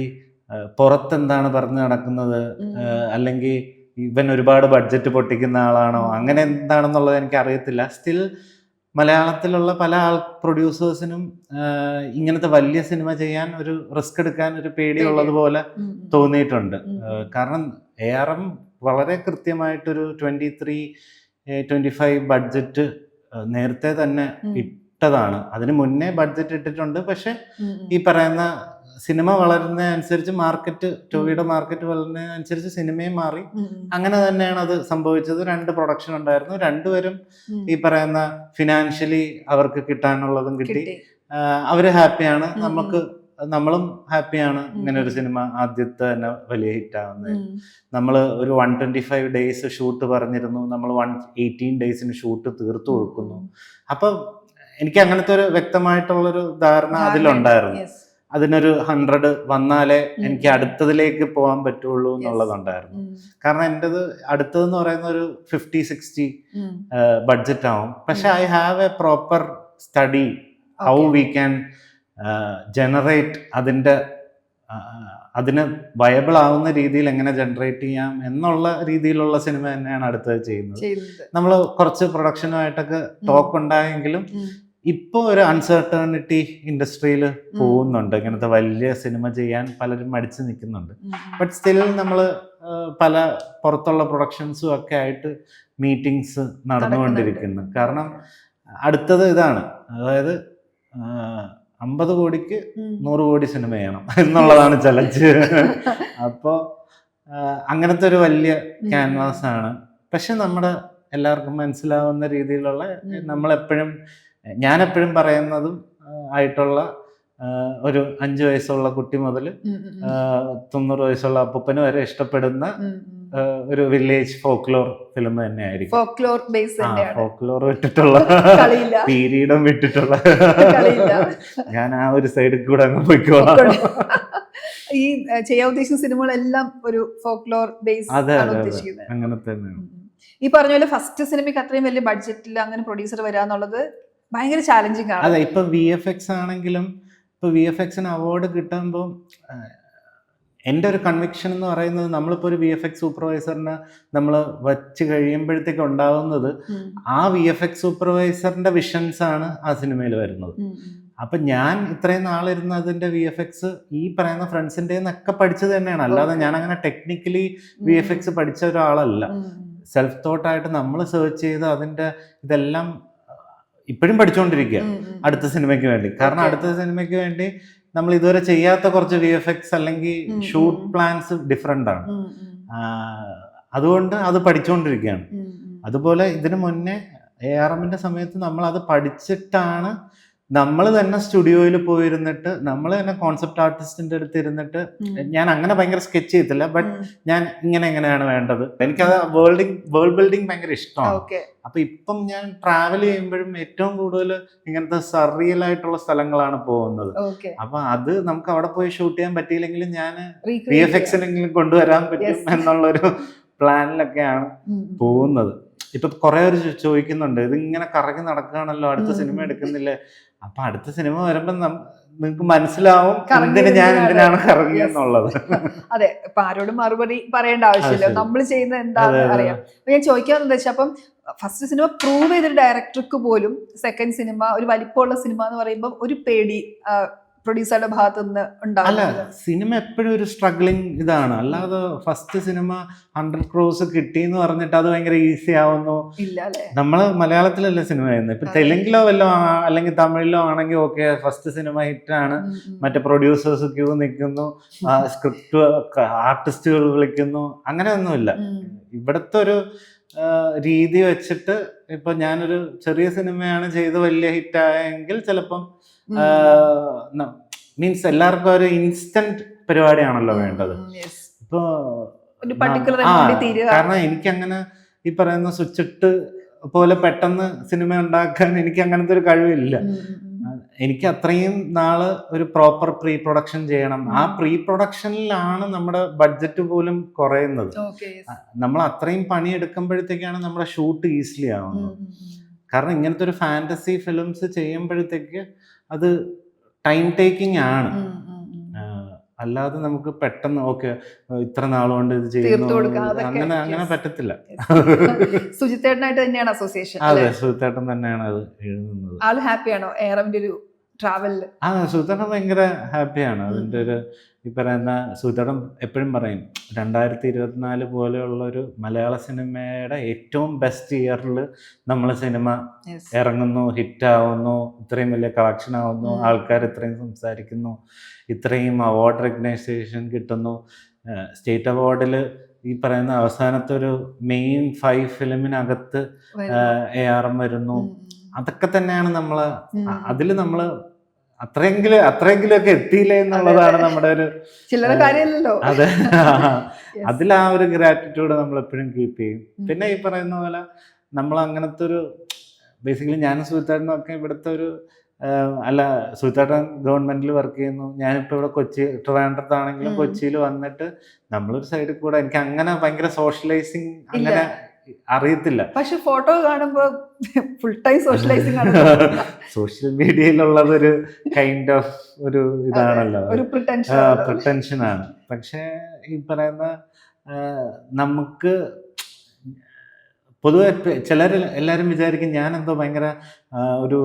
പുറത്തെന്താണ് പറഞ്ഞു നടക്കുന്നത്, അല്ലെങ്കിൽ ഇവൻ ഒരുപാട് ബഡ്ജറ്റ് പൊട്ടിക്കുന്ന ആളാണോ, അങ്ങനെ എന്താണെന്നുള്ളത് എനിക്ക് അറിയത്തില്ല. സ്റ്റിൽ മലയാളത്തിലുള്ള പല പ്രൊഡ്യൂസേഴ്സിനും ഇങ്ങനത്തെ വലിയ സിനിമ ചെയ്യാൻ ഒരു റിസ്ക് എടുക്കാൻ ഒരു പേടിയുള്ളതുപോലെ തോന്നിയിട്ടുണ്ട്. കാരണം ARM വളരെ കൃത്യമായിട്ടൊരു 23-25 ബഡ്ജറ്റ് നേരത്തെ തന്നെ ഇട്ടതാണ്. അതിന് മുന്നേ ബഡ്ജറ്റ് ഇട്ടിട്ടുണ്ട്. പക്ഷെ ഈ പറയുന്ന സിനിമ വളരുന്നതനുസരിച്ച് മാർക്കറ്റ്, ടോവിയുടെ മാർക്കറ്റ് വളരുന്നതനുസരിച്ച് സിനിമയും മാറി. അങ്ങനെ തന്നെയാണ് അത് സംഭവിച്ചത്. 2 പ്രൊഡക്ഷൻ ഉണ്ടായിരുന്നു. രണ്ടുപേരും ഈ പറയുന്ന ഫിനാൻഷ്യലി അവർക്ക് കിട്ടാനുള്ളതും കിട്ടി. അവര് ഹാപ്പിയാണ്, നമ്മളും ഹാപ്പിയാണ്. ഇങ്ങനെ ഒരു സിനിമ ആദ്യത്തെ തന്നെ വലിയ ഹിറ്റ് ആവുന്നത്. നമ്മൾ ഒരു 125 days ഷൂട്ട് പറഞ്ഞിരുന്നു, നമ്മൾ 118 days ഷൂട്ട് തീർത്തു കൊടുക്കുന്നു. അപ്പം എനിക്ക് അങ്ങനത്തെ ഒരു വ്യക്തമായിട്ടുള്ളൊരു ധാരണ അതിലുണ്ടായിരുന്നു. അതിനൊരു 100 വന്നാലേ എനിക്ക് അടുത്തതിലേക്ക് പോകാൻ പറ്റുള്ളൂ എന്നുള്ളതുണ്ടായിരുന്നു. കാരണം എൻ്റെത് അടുത്തതെന്ന് പറയുന്ന ഒരു 50-60 ബഡ്ജറ്റ് ആവും. പക്ഷെ I have A proper study how we can generate അതിന് വയബിൾ ആവുന്ന രീതിയിൽ എങ്ങനെ ജനറേറ്റ് ചെയ്യാം എന്നുള്ള രീതിയിലുള്ള സിനിമ തന്നെയാണ് അടുത്തത് ചെയ്യുന്നത്. നമ്മൾ കുറച്ച് പ്രൊഡക്ഷനുമായിട്ടൊക്കെ ടോക്ക് ഉണ്ടായെങ്കിലും ഇപ്പോൾ ഒരു അൺസർട്ടണിറ്റി ഇൻഡസ്ട്രിയിൽ പോകുന്നുണ്ട്. ഇങ്ങനത്തെ വലിയ സിനിമ ചെയ്യാൻ പലരും മടിച്ചു നിൽക്കുന്നുണ്ട്. ബട്ട് സ്റ്റിൽ നമ്മൾ പല പുറത്തുള്ള പ്രൊഡക്ഷൻസും ഒക്കെ ആയിട്ട് മീറ്റിംഗ്സ് നടന്നുകൊണ്ടിരിക്കുന്നു. കാരണം അടുത്തത് ഇതാണ്, അതായത് 50 കോടിക്ക് 100 കോടി സിനിമ ചെയ്യണം എന്നുള്ളതാണ് ചലഞ്ച്. അപ്പോൾ അങ്ങനത്തെ ഒരു വലിയ ക്യാൻവാസ് ആണ്. പക്ഷെ നമ്മുടെ എല്ലാവർക്കും മനസ്സിലാവുന്ന രീതിയിലുള്ള, ഞാനെപ്പോഴും പറയുന്നതും ആയിട്ടുള്ള ഒരു 5 വയസ്സുള്ള കുട്ടി മുതൽ 90 വയസ്സുള്ള അപ്പൂപ്പന് വരെ ഇഷ്ടപ്പെടുന്ന ഒരു വില്ലേജ് ഫോക്ലോർ ഫിലിം തന്നെയായിരിക്കും. ഫോക്ലോർ വിട്ടിട്ടുള്ള, പീരീഡും വിട്ടിട്ടുള്ള, ഞാൻ ആ ഒരു സൈഡിൽ കൂടെ അങ്ങ് പോയിക്കോളാം. ഈ ചെയ്യാൻ ഉദ്ദേശിക്കുന്ന സിനിമകളെല്ലാം ഒരു ഫോക്ലോർ ബേസ്. അതെ, അങ്ങനെ തന്നെയാണ്. ഈ പറഞ്ഞ പോലെ ഫസ്റ്റ് സിനിമയ്ക്ക് അത്രയും വലിയ ബഡ്ജറ്റിൽ അങ്ങനെ പ്രൊഡ്യൂസർ വരാന്നുള്ളത് ഭയങ്കര ചാലഞ്ചിങ് ആണ്. അതെ, ഇപ്പൊ VFX ആണെങ്കിലും, ഇപ്പൊ VFXന് അവാർഡ് കിട്ടുമ്പോൾ എൻ്റെ ഒരു കൺവിക്ഷൻ എന്ന് പറയുന്നത്, നമ്മളിപ്പോൾ ഒരു VFX സൂപ്പർവൈസറിനെ നമ്മൾ വച്ച് കഴിയുമ്പോഴത്തേക്ക് ഉണ്ടാവുന്നത് ആ VFX സൂപ്പർവൈസറിന്റെ വിഷൻസ് ആണ് ആ സിനിമയിൽ വരുന്നത്. അപ്പൊ ഞാൻ ഇത്രയും നാളിരുന്ന് അതിന്റെ VFX ഈ പറയുന്ന ഫ്രണ്ട്സിൻ്റെ ഒക്കെ പഠിച്ചത് തന്നെയാണ്. അല്ലാതെ ഞാൻ അങ്ങനെ ടെക്നിക്കലി VFX പഠിച്ച ഒരാളല്ല. സെൽഫ് തോട്ടായിട്ട് നമ്മൾ സെർച്ച് ചെയ്ത് അതിന്റെ ഇതെല്ലാം ഇപ്പോഴും പഠിച്ചുകൊണ്ടിരിക്കുക അടുത്ത സിനിമയ്ക്ക് വേണ്ടി. കാരണം അടുത്ത സിനിമയ്ക്ക് വേണ്ടി നമ്മൾ ഇതുവരെ ചെയ്യാത്ത കുറച്ച് VFX അല്ലെങ്കിൽ ഷൂട്ട് പ്ലാൻസ് ഡിഫറെൻ്റ് ആണ്. അതുകൊണ്ട് അത് പഠിച്ചുകൊണ്ടിരിക്കുകയാണ്. അതുപോലെ ഇതിനു മുന്നേ ARMന്റെ സമയത്ത് നമ്മൾ അത് പഠിച്ചിട്ടാണ് നമ്മൾ തന്നെ സ്റ്റുഡിയോയിൽ പോയിരുന്നിട്ട് നമ്മൾ തന്നെ കോൺസെപ്റ്റ് ആർട്ടിസ്റ്റിന്റെ അടുത്ത് ഇരുന്നിട്ട് ഞാൻ അങ്ങനെ ഭയങ്കര സ്കെച്ച് ചെയ്തില്ല, ബട്ട് ഞാൻ എങ്ങനെയാണ് വേണ്ടത്, എനിക്കത് വേൾഡ് ബിൽഡിംഗ് ഭയങ്കര ഇഷ്ടമാണ്. അപ്പൊ ഇപ്പം ഞാൻ ട്രാവൽ ചെയ്യുമ്പോഴും ഏറ്റവും കൂടുതൽ ഇങ്ങനത്തെ സർറിയൽ ആയിട്ടുള്ള സ്ഥലങ്ങളാണ് പോകുന്നത്. അപ്പൊ അത് നമുക്ക് അവിടെ പോയി ഷൂട്ട് ചെയ്യാൻ പറ്റിയില്ലെങ്കിലും ഞാൻ VFX-നെങ്കിലും കൊണ്ടുവരാൻ പറ്റും എന്നുള്ളൊരു പ്ലാനിലൊക്കെയാണ് പോകുന്നത്. ഇപ്പൊ കുറെ പേര് ചോദിക്കുന്നുണ്ട്, ഇത് ഇങ്ങനെ കറങ്ങി നടക്കുകയാണല്ലോ, അടുത്ത സിനിമ എടുക്കുന്നില്ലേ? അപ്പൊ അടുത്ത സിനിമ വരുമ്പോ നിങ്ങൾക്ക് മനസ്സിലാവും എന്തിനാണ് കറങ്ങിയെന്നുള്ളത്. അതെ, ഇപ്പൊ ആരോടും മറുപടി പറയേണ്ട ആവശ്യമില്ല, നമ്മൾ ചെയ്യുന്നത് എന്താണെന്ന് അറിയാം. ഞാൻ ചോദിക്കാന്ന് വെച്ചാൽ, അപ്പം ഫസ്റ്റ് സിനിമ പ്രൂവ് ചെയ്തൊരു ഡയറക്ടർക്ക് പോലും സെക്കൻഡ് സിനിമ, ഒരു വലിപ്പമുള്ള സിനിമ എന്ന് പറയുമ്പോൾ ഒരു പേടി പ്രൊഡ്യൂസറുടെ ഭാഗത്തു നിന്ന് അല്ല, സിനിമ എപ്പോഴും ഒരു സ്ട്രഗ്ലിംഗ് ഇതാണ്. അല്ലാതെ ഫസ്റ്റ് സിനിമ 100 crores കിട്ടി എന്ന് പറഞ്ഞിട്ട് അത് ഭയങ്കര ഈസി ആവുന്നു. നമ്മള് മലയാളത്തിലല്ലേ സിനിമ ചെയ്യുന്നത്. ഇപ്പൊ തെലുങ്കിലോ വല്ലോ അല്ലെങ്കിൽ തമിഴിലോ ആണെങ്കിൽ ഓക്കെ, ഫസ്റ്റ് സിനിമ ഹിറ്റാണ്, മറ്റേ പ്രൊഡ്യൂസേഴ്സ് ക്യൂ നിൽക്കുന്നു, സ്ക്രിപ്റ്റ് ആർട്ടിസ്റ്റുകൾ വിളിക്കുന്നു, അങ്ങനെയൊന്നുമില്ല. ഇവിടുത്തെ ഒരു രീതി വെച്ചിട്ട് ഇപ്പൊ ഞാനൊരു ചെറിയ സിനിമയാണ് ചെയ്ത് വലിയ ഹിറ്റായെങ്കിൽ ചിലപ്പം മീൻസ് എല്ലാവർക്കും ഒരു ഇൻസ്റ്റന്റ് പരിപാടിയാണല്ലോ വേണ്ടത്. ഇപ്പൊ കാരണം എനിക്കങ്ങനെ ഈ പറയുന്ന സ്വിച്ചിട്ട് പോലെ പെട്ടെന്ന് സിനിമ ഉണ്ടാക്കാൻ എനിക്ക് അങ്ങനത്തെ ഒരു കഴിവില്ല. എനിക്ക് അത്രയും നാള് ഒരു പ്രോപ്പർ പ്രീ പ്രൊഡക്ഷൻ ചെയ്യണം. ആ പ്രീ പ്രൊഡക്ഷനിലാണ് നമ്മുടെ ബഡ്ജറ്റ് പോലും കുറയുന്നത്. നമ്മൾ അത്രയും പണിയെടുക്കുമ്പോഴത്തേക്കാണ് നമ്മുടെ ഷൂട്ട് ഈസിലി ആവുന്നത്. കാരണം ഇങ്ങനത്തെ ഒരു ഫാന്റസി ഫിലിംസ് ചെയ്യുമ്പോഴത്തേക്ക് അത് ടൈം ടേക്കിംഗ് ആണ്. അല്ലാതെ നമുക്ക് പെട്ടെന്ന് ഓക്കെ ഇത്ര നാളുകൊണ്ട് ഇത് ചെയ്യുന്നു അങ്ങനെ പറ്റത്തില്ല. സുജിത്തേട്ടനായിട്ട് തന്നെയാണ് അസോസിയേഷൻ. അതെ, സുജിത്തേട്ടൻ തന്നെയാണ് അത് എഴുതുന്നത്. ആൾ ഹാപ്പിയാണോ ARMന്റെ ഒരു ട്രാവലില്? സുജിത്തേട്ടൻ ഭയങ്കര ഹാപ്പിയാണ്. അതിന്റെ ഒരു ഈ പറയുന്ന സുജിത്തേട്ടൻ എപ്പോഴും പറയും 2024 പോലെയുള്ള ഒരു മലയാള സിനിമയുടെ ഏറ്റവും ബെസ്റ്റ് ഇയറിൽ നമ്മൾ സിനിമ ഇറങ്ങുന്നു, ഹിറ്റാവുന്നു, ഇത്രയും വലിയ കളക്ഷൻ ആവുന്നു, ആൾക്കാർ ഇത്രയും സംസാരിക്കുന്നു, ഇത്രയും അവാർഡ് റെക്കഗ്നൈസേഷൻ കിട്ടുന്നു. സ്റ്റേറ്റ് അവാർഡിൽ ഈ പറയുന്ന അവസാനത്തെ ഒരു മെയിൻ 5 ഫിലിമിനകത്ത് ARM വരുന്നു. അതൊക്കെ തന്നെയാണ് നമ്മള് അതിൽ നമ്മള് അത്രയെങ്കിലും ഒക്കെ എത്തിയില്ലേ എന്നുള്ളതാണ് നമ്മുടെ ഒരു ചില്ലറ കാര്യമല്ലല്ലോ. അതെ, അതിൽ ആ ഒരു ഗ്രാറ്റിറ്റ്യൂഡ് നമ്മൾ എപ്പോഴും കീപ്പ് ചെയ്യും. പിന്നെ ഈ പറയുന്ന പോലെ നമ്മൾ അങ്ങനത്തെ ഒരു ബേസിക്കലി ഞാനും സുജിത്തേട്ടനും ഒക്കെ ഇവിടുത്തെ ഒരു അല്ല, സുജിത്തേട്ടൻ ഗവൺമെന്റിൽ വർക്ക് ചെയ്യുന്നു, ഞാനിപ്പോൾ ഇവിടെ ട്രിവാൻഡ്രത്താണെങ്കിലും കൊച്ചിയിൽ വന്നിട്ട് നമ്മളൊരു സൈഡിൽ കൂടെ എനിക്ക് അങ്ങനെ ഭയങ്കര സോഷ്യലൈസിങ് അങ്ങനെ അറിയത്തില്ല. പക്ഷെ ഫോട്ടോ കാണുമ്പോ ഫുൾ ടൈം സോഷ്യലൈസിങ് ആണ്. സോഷ്യൽ മീഡിയയിലുള്ളതൊരു കൈൻഡ് ഓഫ് ഒരു ഇതാണല്ലോ, പ്രിട്ടൻഷൻ ആണ്. പക്ഷെ ഈ പറയുന്ന നമുക്ക് പൊതുവെ എല്ലാവരും വിചാരിക്കും ഞാൻ എന്തോ ഭയങ്കര ഒരു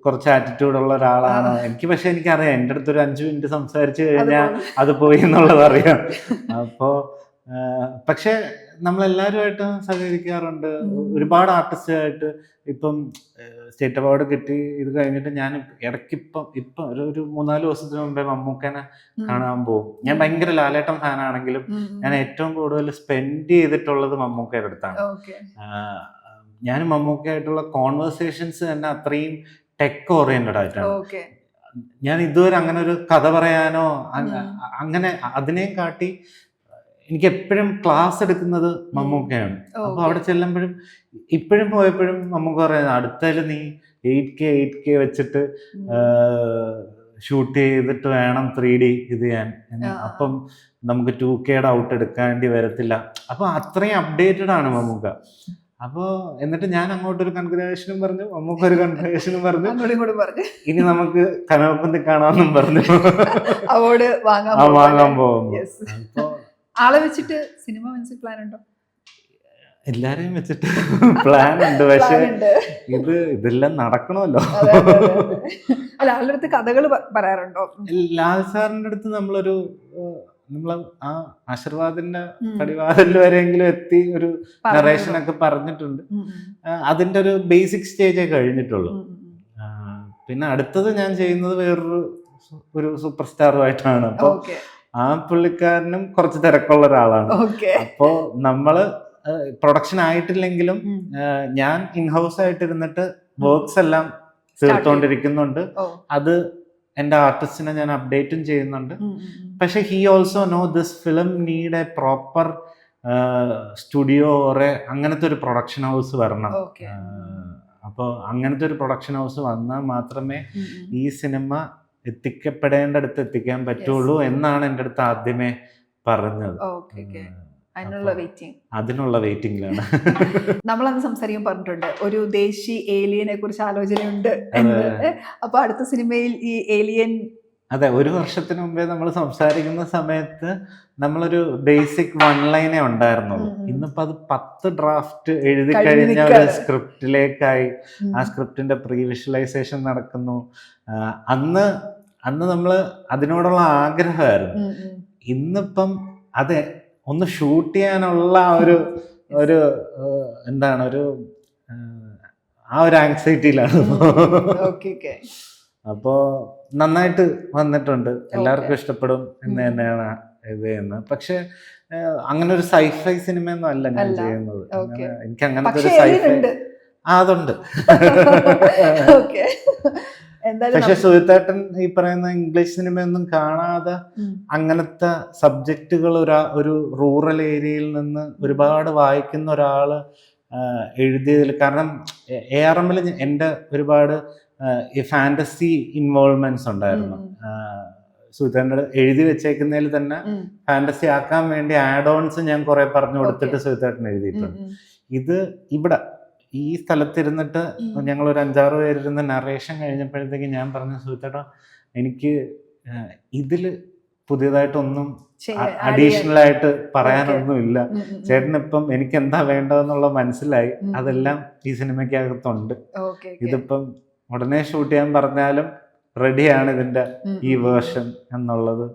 കുറച്ച് ആറ്റിറ്റ്യൂഡുള്ള ഒരാളാണ് എനിക്ക്. പക്ഷെ എനിക്കറിയാം എൻ്റെ അടുത്തൊരു 5 മിനിറ്റ് സംസാരിച്ചു കഴിഞ്ഞാൽ അത് പോയി എന്നുള്ളത് അറിയാം. അപ്പോൾ പക്ഷെ നമ്മളെല്ലാവരുമായിട്ടും സഹകരിക്കാറുണ്ട്. ഒരുപാട് ആർട്ടിസ്റ്റുമായിട്ട് ഇപ്പം സ്റ്റേറ്റ് അവാർഡ് കിട്ടി ഇത് കഴിഞ്ഞിട്ട് ഞാൻ ഇടയ്ക്ക് ഇപ്പം ഒരു 3-4 ദിവസത്തിന് മുമ്പേ മമ്മൂക്കനെ കാണാൻ പോകും. ഞാൻ ഭയങ്കര ലാലേട്ടൻ ഫാനാണെങ്കിലും ഞാൻ ഏറ്റവും കൂടുതൽ സ്പെൻഡ് ചെയ്തിട്ടുള്ളത് മമ്മൂക്കയുടെ അടുത്താണ്. ഞാനും മമ്മൂക്കയായിട്ടുള്ള കോൺവെർസേഷൻസ് തന്നെ അത്രയും ടെക് ഓറിയന്റഡ് ആയിട്ടാണ്. ഞാൻ ഇതുവരെ അങ്ങനെ ഒരു കഥ പറയാനോ അങ്ങനെ അതിനെയും കാട്ടി എനിക്ക് എപ്പോഴും ക്ലാസ് എടുക്കുന്നത് മമ്മൂക്കയാണ്. അപ്പൊ അവിടെ ചെല്ലുമ്പോഴും ഇപ്പോഴും പോയപ്പോഴും മമ്മൂക്ക പറയുന്നത് അടുത്തതിൽ നീ 8K വെച്ചിട്ട് ഷൂട്ട് ചെയ്തിട്ട് വേണം 3D ഇത് ചെയ്യാൻ, അപ്പം നമുക്ക് 2Kയുടെ ഔട്ട് എടുക്കേണ്ടി വരത്തില്ല. അപ്പൊ അത്രയും അപ്ഡേറ്റഡ് ആണ് മമ്മൂക്ക. അപ്പോ എന്നിട്ട് ഞാൻ അങ്ങോട്ടൊരു കൺഗ്രാജുലേഷനും പറഞ്ഞു, മമ്മൂക്ക ഒരു കൺഗ്രാജുലേഷനും പറഞ്ഞു, ഇനി നമുക്ക് കനകപ്പന്തി കാണാമെന്നും പറഞ്ഞു അവാർഡ് വാങ്ങാൻ പോകുന്നു. അപ്പൊ ആളെ വെച്ചിട്ട് സിനിമ മനസ്സിൽ പ്ലാൻ ഉണ്ടോ? എല്ലാരെയും വെച്ചിട്ട് പ്ലാൻ ഉണ്ട്, പക്ഷെ ഇതെല്ലാം നടക്കണമല്ലോ. അല്ല, ആളുടെ അടുത്ത് കഥകൾ പറയാറുണ്ടോ? ലാൽ സാറിന്റെ അടുത്ത് നമ്മള് ആ ആശീർവാദിന്റെ പടിവാതിൽ വരെയെങ്കിലും എത്തി ഒരു നറേഷൻ ഒക്കെ പറഞ്ഞിട്ടുണ്ട്. അതിന്റെ ഒരു ബേസിക് സ്റ്റേജേ കഴിഞ്ഞിട്ടുള്ളൂ. പിന്നെ അടുത്തത് ഞാൻ ചെയ്യുന്നത് വേറൊരു സൂപ്പർ സ്റ്റാറുമായിട്ടാണ്. അപ്പൊ ആ പുള്ളിക്കാരനും കുറച്ച് തിരക്കുള്ള ഒരാളാണ്. അപ്പോ നമ്മള് 1 month പ്രൊഡക്ഷൻ ആയിട്ടില്ലെങ്കിലും ഉം. ഞാൻ ഇൻഹൗസ് ആയിട്ടിരുന്നിട്ട് വർക്ക്സ് എല്ലാം തീർത്തോണ്ടിരിക്കുന്നുണ്ട്. ഓ. അത് എൻ്റെ ആർട്ടിസ്റ്റിനെ ഞാൻ അപ്ഡേറ്റും ചെയ്യുന്നുണ്ട്. ഉം, ഉം, ഉം. പക്ഷെ he also know this film need a proper studio ഓറെ അങ്ങനത്തെ ഒരു പ്രൊഡക്ഷൻ ഹൗസ് വരണം. Okay. അപ്പോൾ അങ്ങനത്തെ ഒരു പ്രൊഡക്ഷൻ ഹൗസ് വന്നാൽ മാത്രമേ ഉം, ഉം. ഈ സിനിമ എത്തിക്കപ്പെടേണ്ടടുത്ത് എത്തിക്കാൻ പറ്റുള്ളൂ എന്നാണ് എൻ്റെ അടുത്ത് ആദ്യമേ പറഞ്ഞത്. Okay, okay. അതിനുള്ള വെയിറ്റിംഗ്. അതിനുള്ള വെയിറ്റിംഗിലാണ്. നമ്മളന്ന് സംസാരിക്കാൻ പറഞ്ഞിട്ടുണ്ട് ഒരു ദേശി ഏലിയനെ കുറിച്ച് ആലോചനയുണ്ട് എന്ന്. അപ്പൊ അടുത്ത സിനിമയിൽ ഈ ഏലിയൻ. അതെ, ഒരു വർഷത്തിന് മുമ്പേ നമ്മൾ സംസാരിക്കുന്ന സമയത്ത് നമ്മളൊരു ബേസിക് വൺ ലൈനേ ഉണ്ടായിരുന്നുള്ളൂ. ഇന്നിപ്പോ അത് 10 ഡ്രാഫ്റ്റ് എഴുതി കഴിഞ്ഞ ഒരു സ്ക്രിപ്റ്റിലേക്കായി. ആ സ്ക്രിപ്റ്റിന്റെ പ്രീ വിഷ്വലൈസേഷൻ നടക്കുന്നു. അന്ന് നമ്മൾ അതിനോടുള്ള ആഗ്രഹമായിരുന്നു. ഇന്നിപ്പം അത് ഒന്ന് ഷൂട്ട് ചെയ്യാനുള്ള ഒരു എന്താണ് ആ ഒരു ആങ്സൈറ്റിയിലാണ്. അപ്പോൾ നന്നായിട്ട് വന്നിട്ടുണ്ട്, എല്ലാവർക്കും ഇഷ്ടപ്പെടും എന്ന് തന്നെയാണ് ഇത് ചെയ്യുന്നത്. പക്ഷെ അങ്ങനെ ഒരു സൈഫൈ സിനിമയൊന്നും അല്ല ഞാൻ ചെയ്യുന്നത്. എനിക്ക് അങ്ങനത്തെ ഒരു സൈഫൈ അതുണ്ട്. പക്ഷെ സുഹിത്തേട്ടൻ ഈ പറയുന്ന ഇംഗ്ലീഷ് സിനിമയൊന്നും കാണാതെ അങ്ങനത്തെ സബ്ജക്റ്റുകൾ ഒരു റൂറൽ ഏരിയയിൽ നിന്ന് ഒരുപാട് വായിക്കുന്ന ഒരാള് എഴുതിയതിൽ, കാരണം ARMൽ എൻ്റെ ഒരുപാട് ഈ ഫാന്റസി ഇൻവോൾവ്മെന്റ്സ് ഉണ്ടായിരുന്നു. സുഹിത്തേട്ടൻ എഴുതി വെച്ചേക്കുന്നതിൽ തന്നെ ഫാന്റസി ആക്കാൻ വേണ്ടി ആഡ് ഓൺസ് ഞാൻ കുറെ പറഞ്ഞു കൊടുത്തിട്ട് സുഹിത്തേട്ടൻ എഴുതിയിട്ടുണ്ട്. ഇത് ഇവിടെ ഈ സ്ഥലത്തിരുന്നിട്ട് ഞങ്ങൾ ഒരു 5-6 പേരിരുന്ന് നറേഷൻ കഴിഞ്ഞപ്പോഴത്തേക്ക് ഞാൻ പറഞ്ഞു, സുഹിത്തേട്ടാ എനിക്ക് ഇതില് പുതിയതായിട്ടൊന്നും അഡീഷണൽ ആയിട്ട് പറയാനൊന്നുമില്ല, ചേട്ടനിപ്പം എനിക്ക് എന്താ വേണ്ടതെന്നുള്ള മനസ്സിലായി, അതെല്ലാം ഈ സിനിമയ്ക്കകത്തുണ്ട്. ഇതിപ്പം ഉടനെ ഷൂട്ട് ചെയ്യാൻ പറഞ്ഞാലും റെഡിയാണ് ഇതിന്റെ ഈ വേർഷൻ എന്നുള്ളത്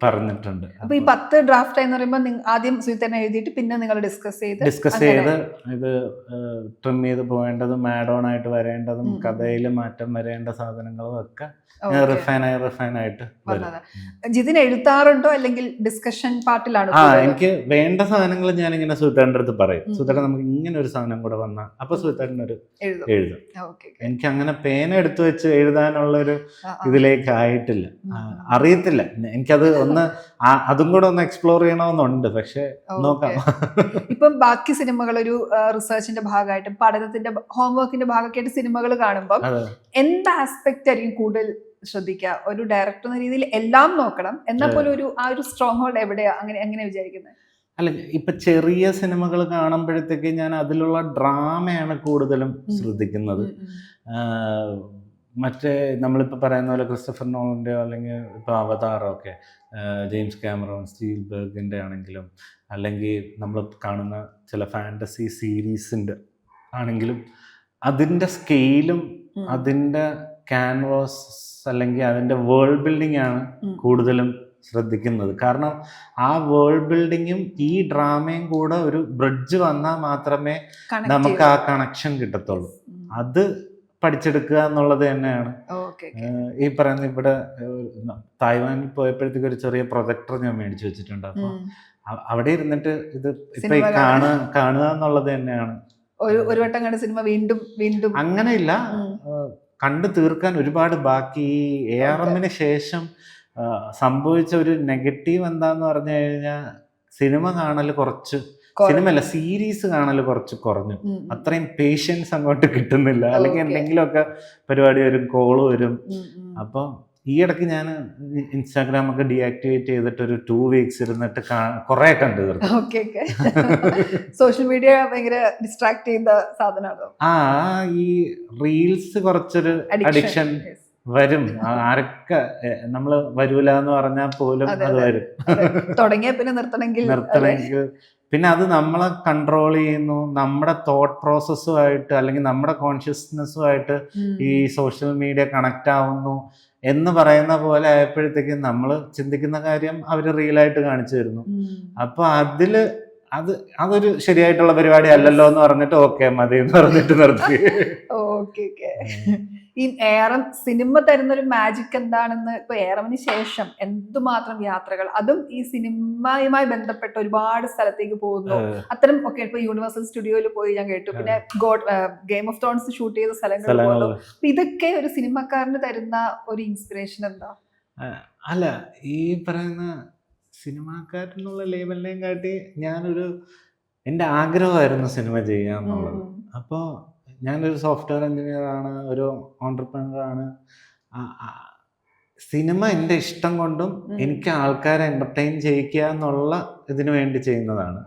പറഞ്ഞിട്ടുണ്ട്. അപ്പൊ ഈ 10 ഡ്രാഫ്റ്റ് എന്ന് പറയുമ്പോൾ ആദ്യം സുഹിത്തേട്ടൻ എഴുതിയിട്ട് പിന്നെ നിങ്ങൾ ഡിസ്കസ് ചെയ്ത് ഇത് ട്രിം ചെയ്ത് പോകേണ്ടതും ആഡ് ഓൺ ആയിട്ട് വരേണ്ടതും കഥയിൽ മാറ്റം വരേണ്ട സാധനങ്ങളും ഒക്കെ റിഫൈൻ ആയിട്ട് വരും. ജിതിൻ എഴുതാറുണ്ടോ അല്ലെങ്കിൽ ഡിസ്കഷൻ പാർട്ടിലാണോ? എനിക്ക് വേണ്ട സാധനങ്ങൾ ഞാൻ ഇങ്ങനെ സുഹിത്തേട്ടൻ്റെ അടുത്ത് പറയും, സുഹിത്തേട്ടൻ നമുക്ക് ഇങ്ങനെ ഒരു സാധനം കൂടെ വന്നാൽ അപ്പൊ സുഹിത്തേട്ടൻ എഴുതും. എനിക്ക് അങ്ങനെ പേന എടുത്തു വെച്ച് എഴുതാനുള്ള ഒരു ഇതിലേക്ക് ആയിട്ടില്ല, അറിയത്തില്ല. എനിക്കത് അതും കൂടെ ഒന്ന് എക്സ്പ്ലോർ ചെയ്യണമെന്നുണ്ട്, പക്ഷെ നോക്കാം. ഇപ്പം ബാക്കി സിനിമകൾ ഒരു റിസർച്ചിന്റെ ഭാഗമായിട്ട് പഠനത്തിന്റെ ഹോംവർക്കിന്റെ ഭാഗമായിട്ട് സിനിമകൾ കാണുമ്പോൾ എന്ത് ആസ്പെക്ട് ആയിരിക്കും കൂടുതൽ ശ്രദ്ധിക്കുക? ഒരു ഡയറക്ടർ എന്ന രീതിയിൽ എല്ലാം നോക്കണം, എന്നാൽ പോലും ആ ഒരു സ്ട്രോങ് ഹോൾഡ് എവിടെയാ എങ്ങനെ വിചാരിക്കുന്നത്? അല്ല, ഇപ്പൊ ചെറിയ സിനിമകൾ കാണുമ്പോഴത്തേക്ക് ഞാൻ അതിലുള്ള ഡ്രാമയാണ് കൂടുതലും ശ്രദ്ധിക്കുന്നത്. മറ്റേ നമ്മളിപ്പോൾ പറയുന്ന പോലെ ക്രിസ്റ്റഫർ നോളൻ്റെയോ അല്ലെങ്കിൽ ഇപ്പോൾ അവതാറോ ഒക്കെ, ജെയിംസ് കാമറോൺ, സ്റ്റീൽബർഗിൻ്റെ ആണെങ്കിലും, അല്ലെങ്കിൽ നമ്മൾ കാണുന്ന ചില ഫാൻറ്റസി സീരീസിൻ്റെ ആണെങ്കിലും അതിൻ്റെ സ്കെയിലും അതിൻ്റെ ക്യാൻവാസ് അല്ലെങ്കിൽ അതിൻ്റെ വേൾഡ് ബിൽഡിംഗ് ആണ് കൂടുതലും ശ്രദ്ധിക്കുന്നത്. കാരണം ആ വേൾഡ് ബിൽഡിങ്ങും ഈ ഡ്രാമയും കൂടെ ഒരു ബ്രിഡ്ജ് വന്നാൽ മാത്രമേ നമുക്ക് ആ കണക്ഷൻ കിട്ടത്തുള്ളൂ. അത് പഠിച്ചെടുക്കുക എന്നുള്ളത് തന്നെയാണ്. ഈ പറയുന്ന ഇവിടെ തായ്വാനിൽ പോയപ്പോഴത്തേക്ക് ഒരു ചെറിയ പ്രൊജക്ടർ ഞാൻ മേടിച്ചു വെച്ചിട്ടുണ്ട്. അപ്പൊ അവിടെ ഇരുന്നിട്ട് ഇത് ഇപ്പൊ കാണുക എന്നുള്ളത് തന്നെയാണ്. ഒരു വട്ടം കണ്ട സിനിമ വീണ്ടും വീണ്ടും അങ്ങനെയില്ല, കണ്ടു തീർക്കാൻ ഒരുപാട് ബാക്കി. ഈ ARMന് ശേഷം സംഭവിച്ച ഒരു നെഗറ്റീവ് എന്താന്ന് പറഞ്ഞു കഴിഞ്ഞാൽ സിനിമ കാണൽ കുറച്ച്, സിനിമയല്ല സീരീസ് കാണൽ കുറച്ച് കുറഞ്ഞു. അത്രയും പേഷ്യൻസ് അങ്ങോട്ട് കിട്ടുന്നില്ല. അല്ലെങ്കിൽ എന്തെങ്കിലുമൊക്കെ പരിപാടി വരും, കോള് വരും. അപ്പം ഈ ഇടയ്ക്ക് ഞാൻ ഇൻസ്റ്റാഗ്രാം ഒക്കെ ഡീആക്ടിവേറ്റ് ചെയ്തിട്ട് ഒരു 2 വീക്സ് ഇരുന്നിട്ട് കുറെ കണ്ടു തീർന്നു. സോഷ്യൽ മീഡിയ ഭയങ്കര ഡിസ്ട്രാക്ട് ചെയ്യുന്ന സാധനമാണോ? ഈ റീൽസ് കുറച്ചൊരു അഡിക്ഷൻ വരും. ആരൊക്കെ നമ്മള് വരൂല എന്ന് പറഞ്ഞാൽ പോലും അത് വരും. തുടങ്ങിയ പിന്നെ നിർത്തണമെങ്കിൽ പിന്നെ അത് നമ്മളെ കൺട്രോൾ ചെയ്യുന്നു. നമ്മുടെ തോട്ട് പ്രോസസ്സുമായിട്ട് അല്ലെങ്കിൽ നമ്മുടെ കോൺഷ്യസ്നെസ്സുമായിട്ട് ഈ സോഷ്യൽ മീഡിയ കണക്ട് ആവുന്നു എന്ന് പറയുന്ന പോലെ ആയപ്പോഴത്തേക്കും നമ്മൾ ചിന്തിക്കുന്ന കാര്യം അവർ റിയലായിട്ട് കാണിച്ചു തരുന്നു. അപ്പൊ അതൊരു ശരിയായിട്ടുള്ള പരിപാടി അല്ലല്ലോ എന്ന് പറഞ്ഞിട്ട് ഓക്കെ മതി എന്ന് പറഞ്ഞിട്ട് നിർത്തി. ഓക്കെ. ഈ ഏറം സിനിമ തരുന്ന ഒരു മാജിക് എന്താണെന്ന് ഇപ്പൊ ഏറമിന് ശേഷം എന്തുമാത്രം യാത്രകൾ, അതും ഈ സിനിമയുമായി ബന്ധപ്പെട്ട ഒരുപാട് സ്ഥലത്തേക്ക് പോകുന്നു. അത്തരം ഒക്കെ ഇപ്പൊ യൂണിവേഴ്സൽ സ്റ്റുഡിയോയിൽ പോയി ഞാൻ കേട്ടു. പിന്നെ ഗെയിം ഓഫ് ത്രോൺസ് ഷൂട്ട് ചെയ്ത സ്ഥലങ്ങളിൽ പോകുന്നു. അപ്പൊ ഇതൊക്കെ ഒരു സിനിമക്കാരന് തരുന്ന ഒരു ഇൻസ്പിറേഷൻ എന്താ? അല്ല, ഈ പറയുന്ന സിനിമാക്കാരെന്നുള്ള ലേബലിനെയും കാട്ടി എൻ്റെ ആഗ്രഹമായിരുന്നു സിനിമ ചെയ്യാന്നുള്ളത്. അപ്പോൾ ഞാനൊരു സോഫ്റ്റ്വെയർ എഞ്ചിനീയർ ആണ്, ഒരു ഓൺട്രപ്രനർ ആണ്. സിനിമ എൻ്റെ ഇഷ്ടം കൊണ്ടും എനിക്ക് ആൾക്കാരെ എൻ്റർടൈൻ ചെയ്യിക്കുക എന്നുള്ള ഇതിനു വേണ്ടി ചെയ്യുന്നതാണ്.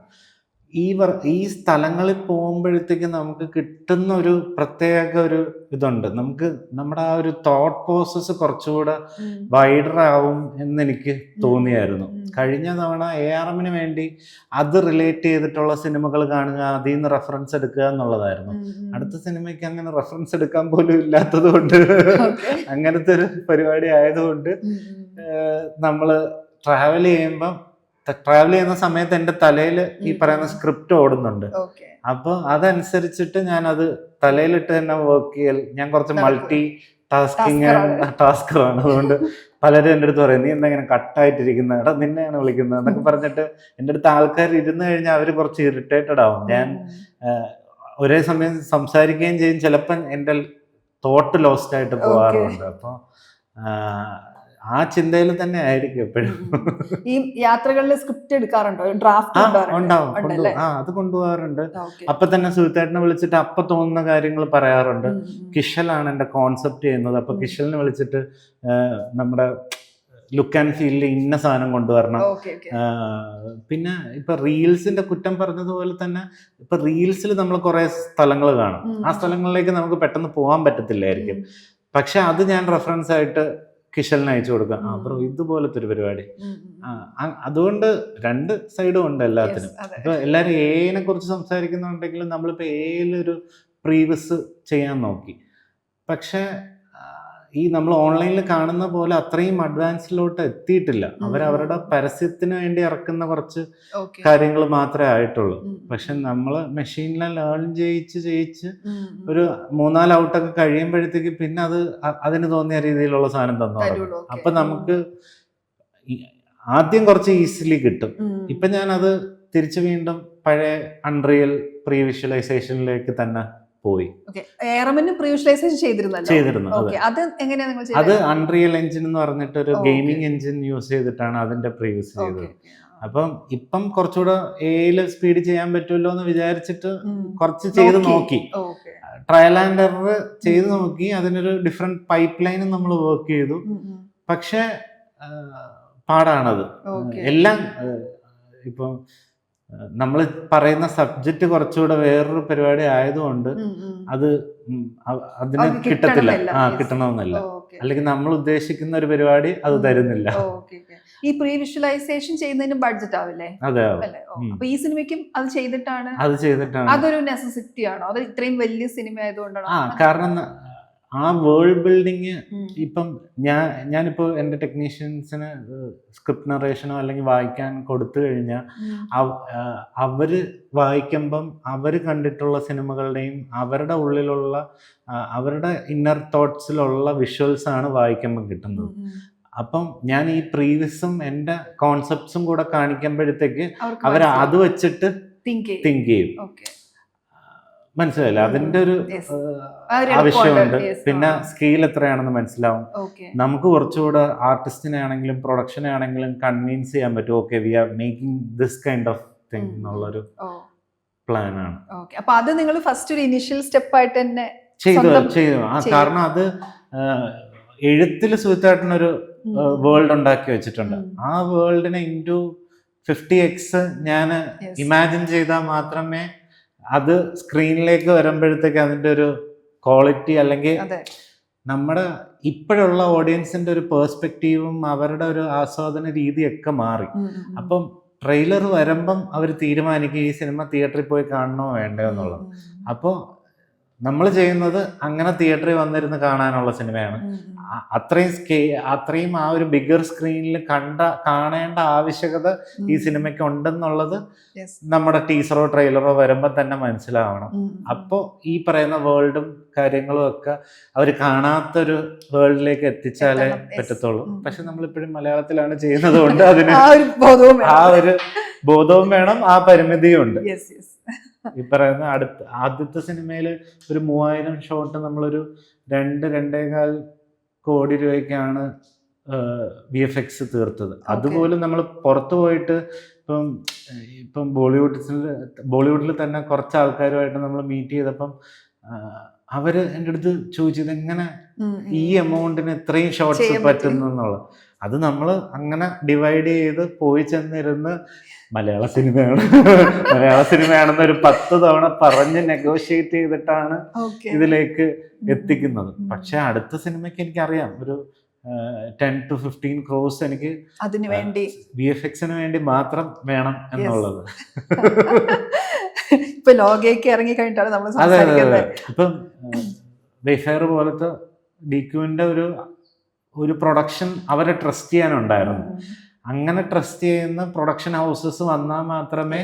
ഈ സ്ഥലങ്ങളിൽ പോകുമ്പോഴത്തേക്ക് നമുക്ക് കിട്ടുന്ന ഒരു പ്രത്യേക ഒരു ഇതുണ്ട്. നമുക്ക് നമ്മുടെ ആ ഒരു തോട്ട് പ്രോസസ്സ് കുറച്ചുകൂടെ വൈഡർ ആവും എന്നെനിക്ക് തോന്നിയായിരുന്നു. കഴിഞ്ഞ തവണ ARMന് വേണ്ടി അത് റിലേറ്റ് ചെയ്തിട്ടുള്ള സിനിമകൾ കാണുക, അതിൽ നിന്ന് റെഫറൻസ് എടുക്കുക എന്നുള്ളതായിരുന്നു. അടുത്ത സിനിമയ്ക്ക് അങ്ങനെ റെഫറൻസ് എടുക്കാൻ പോലും ഇല്ലാത്തത് കൊണ്ട്, അങ്ങനത്തെ ഒരു പരിപാടി ആയതുകൊണ്ട് നമ്മൾ ട്രാവൽ ചെയ്യുന്ന സമയത്ത് എൻ്റെ തലയിൽ ഈ പറയുന്ന സ്ക്രിപ്റ്റ് ഓടുന്നുണ്ട്. അപ്പൊ അതനുസരിച്ചിട്ട് ഞാൻ അത് തലയിലിട്ട് തന്നെ വർക്ക് ചെയ്യൽ. ഞാൻ കുറച്ച് മൾട്ടി ടാസ്കറാണ്. അതുകൊണ്ട് പലരും എൻ്റെ അടുത്ത് പറയും, നീ എന്താ ഇങ്ങനെ കട്ടായിട്ടിരിക്കുന്ന, എടാ നിന്നെയാണ് വിളിക്കുന്നത് എന്നൊക്കെ പറഞ്ഞിട്ട് എൻ്റെ അടുത്ത് ആൾക്കാർ ഇരുന്ന് കഴിഞ്ഞാൽ അവർ കുറച്ച് ഇറിറ്റേറ്റഡ് ആവും. ഞാൻ ഒരേ സമയം സംസാരിക്കുകയും ചെയ്യും, ചിലപ്പോൾ എൻ്റെ തോട്ട് ലോസ്റ്റ് ആയിട്ട് പോകാറുണ്ട്. അപ്പോൾ ആ ചിന്തയിൽ തന്നെ ആയിരിക്കും എപ്പോഴും. ഈ യാത്രകളിൽ സ്ക്രിപ്റ്റ് എടുക്കാറുണ്ടോ? ഡ്രാഫ്റ്റ് ഉണ്ടാവും. അത് കൊണ്ടുപോകാറുണ്ട്. അപ്പൊ തന്നെ സുഹൃത്തേട്ടനെ വിളിച്ചിട്ട് അപ്പൊ തോന്നുന്ന കാര്യങ്ങൾ പറയാറുണ്ട്. കിഷലാണ് എന്റെ കോൺസെപ്റ്റ് ചെയ്യുന്നത്. അപ്പൊ കിഷലിനെ വിളിച്ചിട്ട് നമ്മുടെ ലുക്ക് ആൻഡ് ഫീലിൽ ഇന്ന സാധനം കൊണ്ടുവരണം. പിന്നെ ഇപ്പൊ റീൽസിന്റെ കുറ്റം പറഞ്ഞതുപോലെ തന്നെ ഇപ്പൊ റീൽസിൽ നമ്മൾ കുറെ സ്ഥലങ്ങൾ കാണും. ആ സ്ഥലങ്ങളിലേക്ക് നമുക്ക് പെട്ടെന്ന് പോകാൻ പറ്റത്തില്ലായിരിക്കും. പക്ഷെ അത് ഞാൻ റെഫറൻസ് ആയിട്ട് കിഷലിന് അയച്ചു കൊടുക്കാം. ബ്രോ ഇതുപോലത്തെ ഒരു പരിപാടി. അതുകൊണ്ട് രണ്ട് സൈഡും ഉണ്ട് എല്ലാത്തിനും. ഇപ്പൊ എല്ലാരും എനെ കുറിച്ച് സംസാരിക്കുന്നുണ്ടെങ്കിലും നമ്മളിപ്പോ ഒരു പ്രീവിയസ് ചെയ്യാൻ നോക്കി. പക്ഷെ ഈ നമ്മൾ ഓൺലൈനിൽ കാണുന്ന പോലെ അത്രയും അഡ്വാൻസിലോട്ട് എത്തിയിട്ടില്ല. അവരവരുടെ പരസ്യത്തിന് വേണ്ടി ഇറക്കുന്ന കുറച്ച് കാര്യങ്ങൾ മാത്രമേ ആയിട്ടുള്ളൂ. പക്ഷെ നമ്മള് മെഷീനിലെ ലേൺ ചെയ്യിച്ച് ഒരു 3-4 ഔട്ടൊക്കെ കഴിയുമ്പോഴത്തേക്ക് പിന്നെ അതിന് തോന്നിയ രീതിയിലുള്ള സാധനം തന്നു. അപ്പൊ നമുക്ക് ആദ്യം കുറച്ച് ഈസിലി കിട്ടും. ഇപ്പൊ ഞാനത് തിരിച്ചു വീണ്ടും പഴയ അൺറിയൽ പ്രീ വിഷ്വലൈസേഷനിലേക്ക് തന്നെ പോയി. ചെയ്തിരുന്നു. അത് അൺറിയൽ എഞ്ചിൻ എന്ന് പറഞ്ഞിട്ട് ഒരു ഗെയിമിംഗ് എഞ്ചിൻ യൂസ് ചെയ്തിട്ടാണ് അതിന്റെ പ്രീവിയസ് ചെയ്തത്. അപ്പം ഇപ്പം കുറച്ചുകൂടെ എയിൽ സ്പീഡ് ചെയ്യാൻ പറ്റുമല്ലോ എന്ന് വിചാരിച്ചിട്ട് കുറച്ച് ചെയ്ത് നോക്കി. ട്രയൽ ആൻഡ് എറർ ചെയ്ത് നോക്കി. അതിനൊരു ഡിഫറെന്റ് പൈപ്പ് ലൈനും നമ്മൾ വർക്ക് ചെയ്തു. പക്ഷെ പാടാണത് എല്ലാം. ഇപ്പം നമ്മൾ പറയുന്ന സബ്ജക്റ്റ് കുറച്ചുകൂടെ വേറൊരു പരിപാടി ആയതുകൊണ്ട് അതിന് കിട്ടണമെന്നില്ല. അല്ലെങ്കിൽ നമ്മൾ ഉദ്ദേശിക്കുന്ന ഒരു പരിപാടി അത് തരുന്നില്ല. ഈ പ്രീ വിഷ്വലൈസേഷൻ ചെയ്യുന്നതിന് ബഡ്ജറ്റ് ആവില്ലേ? അതെ. അപ്പൊ ഈ സിനിമയ്ക്കും അത് ചെയ്തിട്ടാണ് അതൊരു നെസസിറ്റി ആണോ? അത് ഇത്രയും വലിയ സിനിമ ആയതുകൊണ്ടാണോ? കാരണം ആ വേൾഡ് ബിൽഡിങ് ഇപ്പം ഞാനിപ്പോ എൻ്റെ ടെക്നീഷ്യൻസിന് സ്ക്രിപ്റ്റ് നറേഷനോ അല്ലെങ്കിൽ വായിക്കാൻ കൊടുത്തു കഴിഞ്ഞാൽ അവര് വായിക്കുമ്പം അവര് കണ്ടിട്ടുള്ള സിനിമകളുടെയും അവരുടെ ഉള്ളിലുള്ള അവരുടെ ഇന്നർ തോട്ട്സിലുള്ള വിഷ്വൽസ് ആണ് വായിക്കുമ്പം കിട്ടുന്നത്. അപ്പം ഞാൻ ഈ പ്രീവിയസും എൻ്റെ കോൺസെപ്റ്റ്സും കൂടെ കാണിക്കുമ്പോഴത്തേക്ക് അവർ അത് വെച്ചിട്ട് തിങ്ക് ചെയ്യും. മനസ്സിലായില്ല? അതിന്റെ ഒരു ആവശ്യമുണ്ട്. പിന്നെ സ്കെയിൽ എത്രയാണെന്ന് മനസ്സിലാവും. നമുക്ക് കുറച്ചുകൂടെ ആർട്ടിസ്റ്റിനെ ആണെങ്കിലും പ്രൊഡക്ഷനെ ആണെങ്കിലും കൺവിൻസ് ചെയ്യാൻ പറ്റും. Okay, we are making this kind of thing എന്നുള്ളൊരു പ്ലാൻ ആണ്. അപ്പൊ അത് നിങ്ങൾ ഫസ്റ്റ് ഒരു ഇനിഷ്യൽ സ്റ്റെപ്പ് ആയിട്ട് തന്നെ ചെയ്തു. കാരണം അത് എഴുത്തിൽ സുഹൃത്തായിട്ടൊരു വേൾഡ് ഉണ്ടാക്കി വെച്ചിട്ടുണ്ട്. ആ വേൾഡിനെ ഇൻറ്റു 50x ഞാൻ ഇമാജിൻ ചെയ്താൽ മാത്രമേ അത് സ്ക്രീനിലേക്ക് വരുമ്പോഴത്തേക്ക് അതിൻ്റെ ഒരു ക്വാളിറ്റി, അല്ലെങ്കിൽ നമ്മുടെ ഇപ്പോഴുള്ള ഓഡിയൻസിന്റെ ഒരു പേഴ്സ്പെക്റ്റീവും അവരുടെ ഒരു ആസ്വാദന രീതിയൊക്കെ മാറി. അപ്പം ട്രെയിലർ വരുമ്പം അവർ തീരുമാനിക്കും ഈ സിനിമ തിയേറ്ററിൽ പോയി കാണണോ വേണ്ടോ എന്നുള്ളത്. അപ്പോൾ നമ്മൾ ചെയ്യുന്നത് അങ്ങനെ തിയേറ്ററിൽ വന്നിരുന്ന് കാണാനുള്ള സിനിമയാണ്. അത്രയും ആ ഒരു ബിഗർ സ്ക്രീനിൽ കാണേണ്ട ആവശ്യകത ഈ സിനിമയ്ക്ക് ഉണ്ടെന്നുള്ളത് നമ്മുടെ ടീസറോ ട്രെയിലറോ വരുമ്പോൾ തന്നെ മനസ്സിലാവണം. അപ്പോൾ ഈ പറയുന്ന വേൾഡും കാര്യങ്ങളും ഒക്കെ അവർ കാണാത്തൊരു വേൾഡിലേക്ക് എത്തിച്ചാലേ പറ്റത്തുള്ളൂ. പക്ഷെ നമ്മളിപ്പോഴും മലയാളത്തിലാണ് ചെയ്യുന്നത് കൊണ്ട് അതിന് ആ ഒരു ബോധവും വേണം, ആ പരിമിതിയും ഉണ്ട്. ഈ പറയുന്ന ആദ്യത്തെ സിനിമയിൽ ഒരു 3000 ഷോട്ട് നമ്മളൊരു 2-2.25 കോടി രൂപയ്ക്കാണ് VFX തീർത്തത്. അതുപോലും നമ്മൾ പുറത്തു പോയിട്ട് ഇപ്പം ബോളിവുഡിൽ തന്നെ കുറച്ച് ആൾക്കാരുമായിട്ട് നമ്മൾ മീറ്റ് ചെയ്തപ്പം അവര് എൻ്റെ അടുത്ത് ചോദിച്ചത് എങ്ങനെ ഈ എമൗണ്ടിന് ഇത്രയും ഷോർട്സ് പറ്റുന്നു എന്നുള്ളത്. അത് നമ്മൾ അങ്ങനെ ഡിവൈഡ് ചെയ്ത് പോയി ചെന്നിരുന്ന് മലയാള സിനിമയാണെന്ന് ഒരു 10 തവണ പറഞ്ഞ് നെഗോഷിയേറ്റ് ചെയ്തിട്ടാണ് ഇതിലേക്ക് എത്തിക്കുന്നത്. പക്ഷെ അടുത്ത സിനിമയ്ക്ക് എനിക്കറിയാം ഒരു 10 to 15 crores എനിക്ക് VFXന് വേണ്ടി മാത്രം വേണം എന്നുള്ളത്. ഇപ്പൊ ലോകയ്ക്ക് ഇറങ്ങി കഴിഞ്ഞിട്ടാണ് നമ്മൾ സംസാരിക്കുന്നത്. ഇപ്പം വെയ്ഫെയർ പോലത്തെ DQന്റെ ഒരു പ്രൊഡക്ഷൻ അവരെ ട്രസ്റ്റ് ചെയ്യാനുണ്ടായിരുന്നു. അങ്ങനെ ട്രസ്റ്റ് ചെയ്യുന്ന പ്രൊഡക്ഷൻ ഹൗസസ് വന്നാൽ മാത്രമേ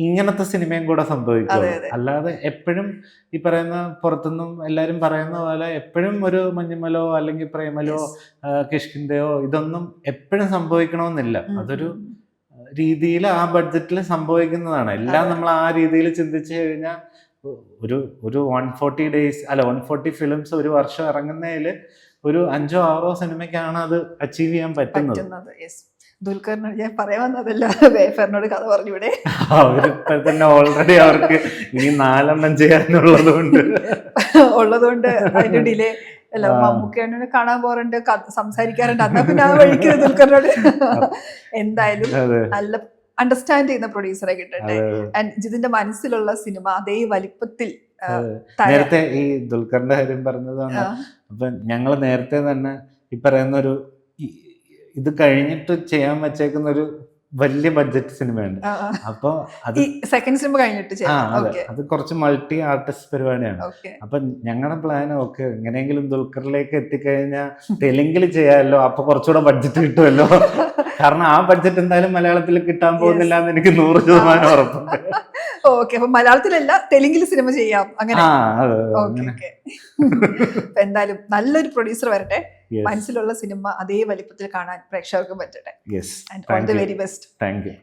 ഇങ്ങനത്തെ സിനിമയും കൂടെ സംഭവിക്കുള്ളൂ. അല്ലാതെ എപ്പോഴും ഈ പറയുന്ന പുറത്തുനിന്നും എല്ലാവരും പറയുന്ന പോലെ എപ്പോഴും ഒരു മഞ്ഞുമലോ അല്ലെങ്കിൽ പ്രേമലോ കിഷ്കിന്ധയോ ഇതൊന്നും എപ്പോഴും സംഭവിക്കണമെന്നില്ല. അതൊരു രീതിയിൽ ആ ബഡ്ജറ്റിൽ സംഭവിക്കുന്നതാണ്. എല്ലാം നമ്മൾ ആ രീതിയിൽ ചിന്തിച്ചു കഴിഞ്ഞാൽ ഒരു 140 days അല്ല 140 ഫിലിംസ് ഒരു വർഷം ഇറങ്ങുന്നതിൽ ഒരു 5-6 സിനിമയ്ക്കാണ് അത് അച്ചീവ് ചെയ്യാൻ പറ്റുന്നത്. ദുൽഖറിനോട് ഞാൻ പറയാൻ വന്നതല്ല, വേഫറിനോട് കഥ പറഞ്ഞൂടെ? അവരിപ്പോ തന്നെ ഓൾറെഡി അവർക്ക് ഇനി 4 ചെയ്യാനുള്ളതുകൊണ്ട് അതിന്റെ ഡിലേ അല്ല. മമ്മൂക്കയോട് കാണാൻ പോറുണ്ട്, സംസാരിക്കാറുണ്ട്. അന്നാ പിന്നെ ആ വഴിക്ക് ദുൽഖറിനോട് എന്തായാലും നല്ല അണ്ടർസ്റ്റാൻഡ് ചെയ്യുന്ന പ്രൊഡ്യൂസറെ കിട്ടട്ടെ. ജിതിന്റെ മനസ്സിലുള്ള സിനിമ അതേ വലിപ്പത്തിൽ. നേരത്തെ ഈ ദുൽഖറിന്റെ കാര്യം പറഞ്ഞതാണ്. അപ്പൊ ഞങ്ങള് നേരത്തെ തന്നെ ഈ പറയുന്ന ഇത് കഴിഞ്ഞിട്ട് ചെയ്യാൻ വെച്ചേക്കുന്ന ഒരു വലിയ ബഡ്ജറ്റ് സിനിമയുണ്ട്. അപ്പൊ അത് സെക്കൻഡ് സിനിമ കഴിഞ്ഞിട്ട് അത് കുറച്ച് മൾട്ടി ആർട്ടിസ്റ്റ് പരിപാടിയാണ്. അപ്പൊ ഞങ്ങളുടെ പ്ലാൻ എങ്ങനെയെങ്കിലും ദുൽഖറിലേക്ക് എത്തിക്കഴിഞ്ഞാൽ തെലുങ്കിൽ ചെയ്യാമല്ലോ, അപ്പൊ കുറച്ചുകൂടെ ബഡ്ജറ്റ് കിട്ടുമല്ലോ. കാരണം ആ ബഡ്ജറ്റ് എന്തായാലും മലയാളത്തിൽ കിട്ടാൻ പോകുന്നില്ല എന്ന് എനിക്ക് 100% ഉറപ്പുണ്ട്. ഓക്കെ, അപ്പൊ മലയാളത്തിലല്ല തെലുങ്കിൽ സിനിമ ചെയ്യാം അങ്ങനെ. എന്തായാലും നല്ലൊരു പ്രൊഡ്യൂസർ വരട്ടെ, മനസ്സിലുള്ള സിനിമ അതേ വലിപ്പത്തിൽ കാണാൻ പ്രേക്ഷകർക്കും പറ്റട്ടെ. All the very best. Thank U.